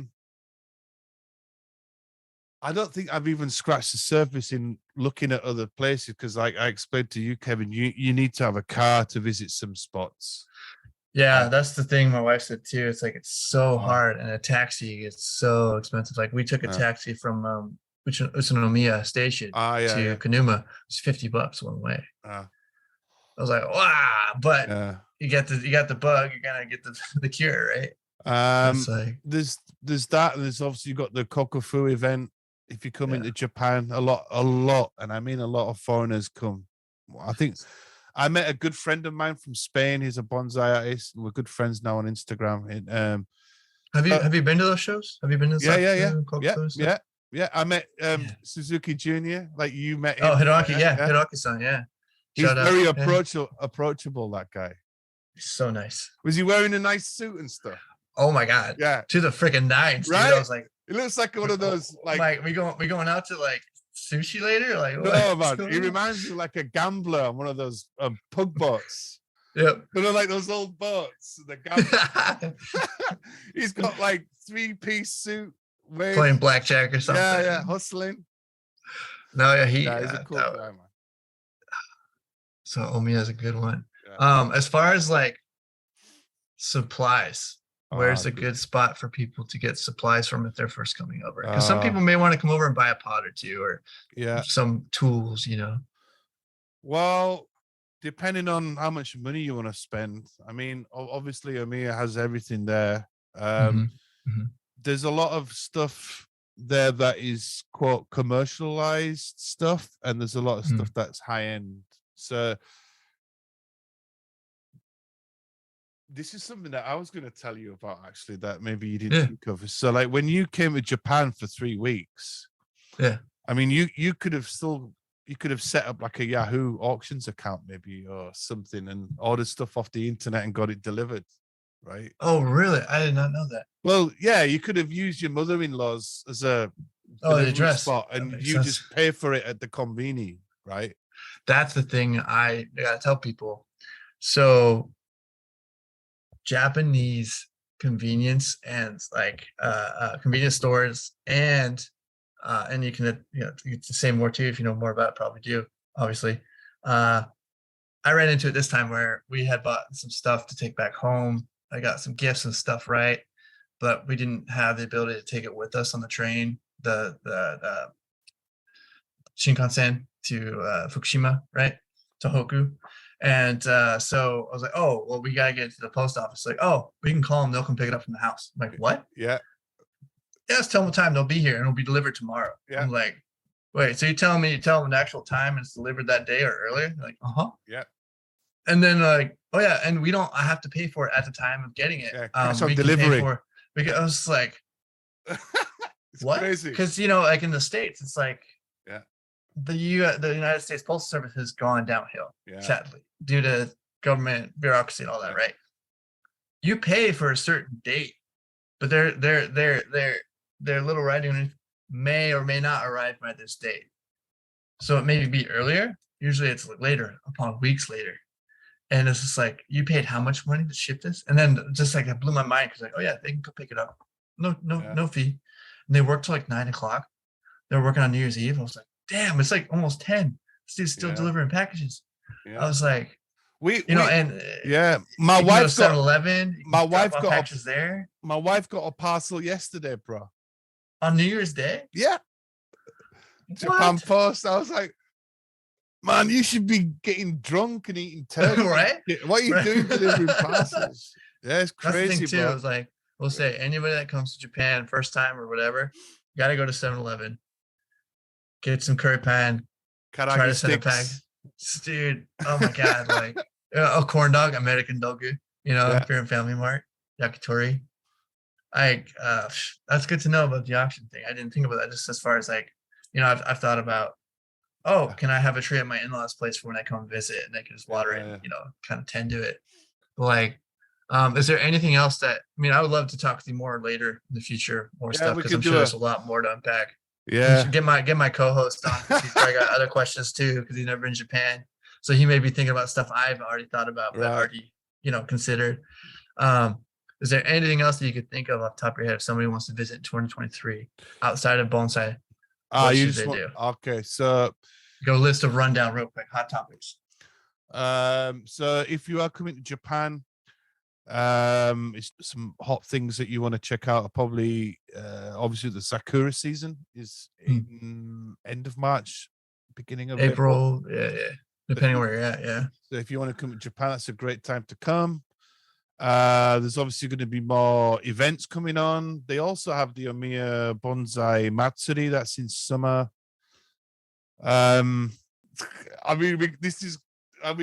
don't think I've even scratched the surface in looking at other places because, like I explained to you, Kevin, you need to have a car to visit some spots. Yeah, that's the thing my wife said too. It's like it's so hard, and a taxi is so expensive. Like we took a taxi from Utsunomiya Station to Kanuma. It was $50 one way. I was like, wow! But you got the bug, you're gonna get the cure, right? There's that, and there's obviously you got the Kokofu event. If you come into Japan, a lot, and I mean a lot of foreigners come. I think I met a good friend of mine from Spain. He's a bonsai artist. We're good friends now on Instagram. And, have you been to those shows? Have you been to Yeah. I met Suzuki Jr. Like you met him. Oh, Hiroaki, Hiroaki-san, yeah. He's very approachable, that guy. He's so nice. Was he wearing a nice suit and stuff? Oh my God. Yeah. To the freaking nines, right? Dude. I was like, it looks like one of those like we going out to like sushi later? Like no, man. He reminds me of like a gambler on one of those pug boats. Yep. They're like those old boats. The gambler. He's got like 3-piece suit. Playing blackjack or something. Yeah, hustling. No, yeah, he's a cool guy, man. So Omiya is a good one. Yeah. As far as like supplies, where's a Good. good spot for people to get supplies from if they're first coming over? Because some people may want to come over and buy a pot or two or some tools, you know. Well, depending on how much money you want to spend. I mean, obviously Omiya has everything there. There's a lot of stuff there that is quote commercialized stuff, and there's a lot of stuff that's high end. So this is something that I was going to tell you about, actually, that maybe you didn't think of. So like when you came to Japan for 3 weeks, I mean, you could have set up like a Yahoo auctions account maybe or something and ordered stuff off the internet and got it delivered, right? Oh, really? I did not know that. Well, yeah, you could have used your mother-in-law's as a delivery spot and you just pay for it at the conveni, right? That's the thing I gotta tell people. So Japanese convenience and like convenience stores and you can you can say more too if you know more about it, probably do, obviously. I ran into it this time where we had bought some stuff to take back home. I got some gifts and stuff, right? But we didn't have the ability to take it with us on the train, the Shinkansen to Fukushima, right? Tohoku. And so I was like, oh, well, we got to get to the post office. Like, oh, we can call them. They'll come pick it up from the house. I'm like, what? Yeah. Just tell them the time they'll be here and it'll be delivered tomorrow. Yeah. I'm like, wait, so you tell them the actual time and it's delivered that day or earlier? They're like, yeah. And then like, oh yeah, and I have to pay for it at the time of getting it. Yeah, cash on delivery. I was like, what? Crazy. Because like in the States, it's like the United States Postal Service has gone downhill, sadly, due to government bureaucracy and all that, right? You pay for a certain date, but their little writing may or may not arrive by this date. So it may be earlier. Usually it's later, upon weeks later. And it's just like, you paid how much money to ship this? And then just like it blew my mind because like, oh yeah, they can go pick it up. No fee. And they worked till like 9 o'clock. They were working on New Year's Eve. I was like, damn, it's like almost 10. This dude's still delivering packages. I was like, my wife got 7-Eleven. My wife got packages there. My wife got a parcel yesterday, bro. On New Year's Day? Yeah. Japan Post. I was like, man, you should be getting drunk and eating turkey. Right? What are you doing delivering parcels? Yeah, it's crazy, that's the thing, bro. Too. I was like, we'll say anybody that comes to Japan first time or whatever, you got to go to 7-Eleven, get some curry pan, try to send a pack. Dude, oh my God, like a corn dog, American dogu, if you're in Family Mart, yakitori. That's good to know about the auction thing. I didn't think about that just as far as like, I've thought about, can I have a tree at my in-laws' place for when I come visit and they can just water it, kind of tend to it. But like, is there anything else that, I would love to talk to you more later in the future, more stuff, because I'm sure there's a lot more to unpack. Yeah. Get my co-host on. He's probably got other questions too, because he's never been in Japan. So he may be thinking about stuff I've already thought about, but already, considered. Is there anything else that you could think of off the top of your head if somebody wants to visit in 2023 outside of Bonsai? What should they do? Okay, so go list of rundown real quick, hot topics. So if you are coming to Japan, it's some hot things that you want to check out are probably obviously the sakura season is in end of March, beginning of April. Yeah, depending where you're at. Yeah, so if you want to come to Japan, that's a great time to come. There's obviously going to be more events coming on. They also have the Omiya Bonsai Matsuri, that's in summer. We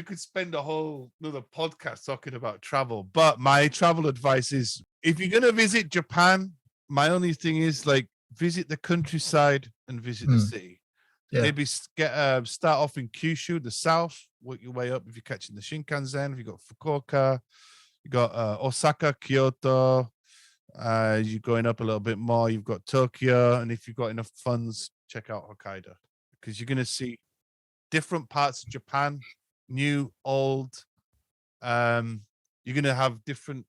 could spend a whole another podcast talking about travel, but my travel advice is, if you're going to visit Japan, my only thing is like visit the countryside and visit the city. Maybe start off in Kyushu, the south, work your way up if you're catching the Shinkansen. If you've got Fukuoka, you got Osaka, Kyoto. You're going up a little bit more, you've got Tokyo, and if you've got enough funds, check out Hokkaido, because you're going to see different parts of Japan, new, old. You're going to have different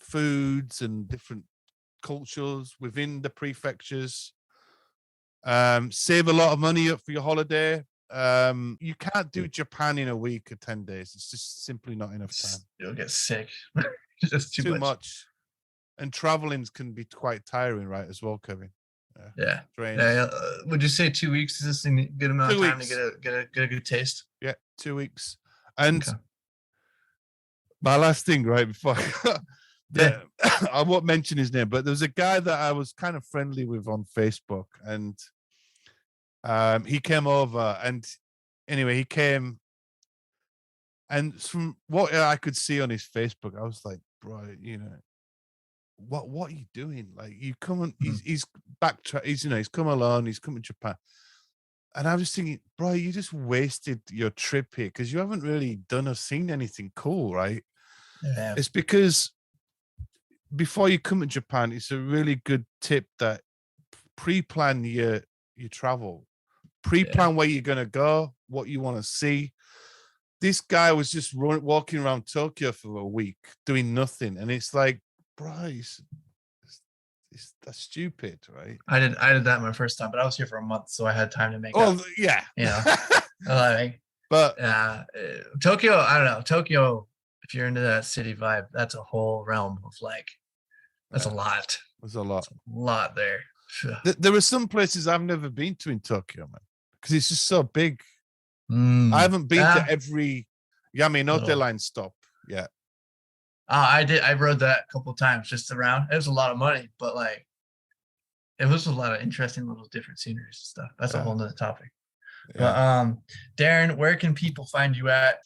foods and different cultures within the prefectures. Save a lot of money up for your holiday. You can't do Japan in a week or 10 days. It's just simply not enough time. You'll get sick. Just too much. And traveling can be quite tiring, right, as well, Kevin? Yeah. Trains. Would you say 2 weeks is this a good amount of time to get a good taste? Yeah, 2 weeks. And my last thing, right, before I won't mention his name, but there was a guy that I was kind of friendly with on Facebook, and he came over, and anyway, he came, and from what I could see on his Facebook, I was like, bro, you know, what are you doing? Like, you come on, he's come alone, he's come to Japan. And I was thinking, bro, you just wasted your trip here because you haven't really done or seen anything cool, right? Yeah. It's because before you come to Japan, it's a really good tip that pre-plan your travel. Pre-plan where you're going to go, what you want to see. This guy was just walking around Tokyo for a week doing nothing. And it's like, bro, that's stupid, right? I did that my first time, but I was here for a month, so I had time to make up. Yeah. You know, but Tokyo, I don't know. Tokyo, if you're into that city vibe, that's a whole realm of that's a lot. There's a lot. There's a lot there. There are some places I've never been to in Tokyo, man, because it's just so big. I haven't been to every Yamanote line stop yet. I rode that a couple of times just around. It was a lot of money, but it was a lot of interesting little different sceneries and stuff. That's a whole nother topic. But Darren, where can people find you at?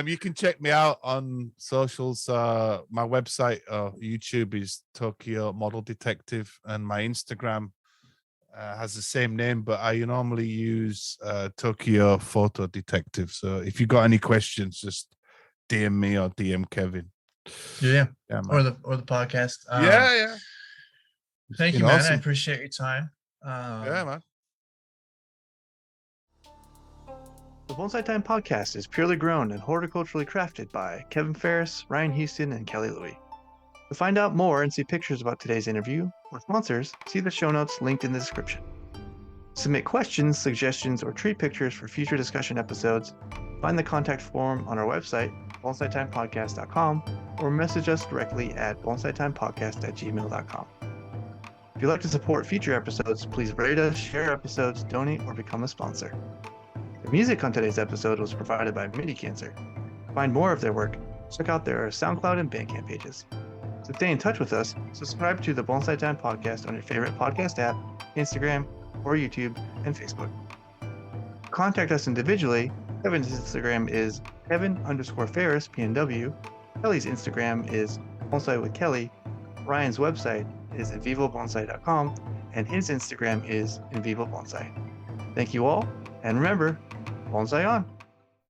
You can check me out on socials. My website or YouTube is Tokyo Model Detective, and my Instagram has the same name, but I normally use Tokyo Photo Detective. So if you got any questions, just DM me or DM Kevin. Yeah, or the podcast. Thank you, man. Awesome. I appreciate your time. Yeah, man. The Bonsai Time podcast is purely grown and horticulturally crafted by Kevin Ferris, Ryan Houston, and Kelly Louie. To find out more and see pictures about today's interview or sponsors, see the show notes linked in the description. Submit questions, suggestions, or tree pictures for future discussion episodes. Find the contact form on our website, bonsaitimepodcast.com, or message us directly at bonsaitimepodcast@gmail.com. If you'd like to support future episodes, please rate us, share episodes, donate, or become a sponsor. The music on today's episode was provided by MIDI Cancer. To find more of their work, check out their SoundCloud and Bandcamp pages. To stay in touch with us, subscribe to the Bonsai Time podcast on your favorite podcast app, Instagram, or YouTube, and Facebook. Contact us individually. Kevin's Instagram is Kevin_Ferris PNW. Kelly's Instagram is Bonsai with Kelly. Ryan's website is invivobonsai.com, and his Instagram is invivobonsai. Thank you all, and remember, bonsai on!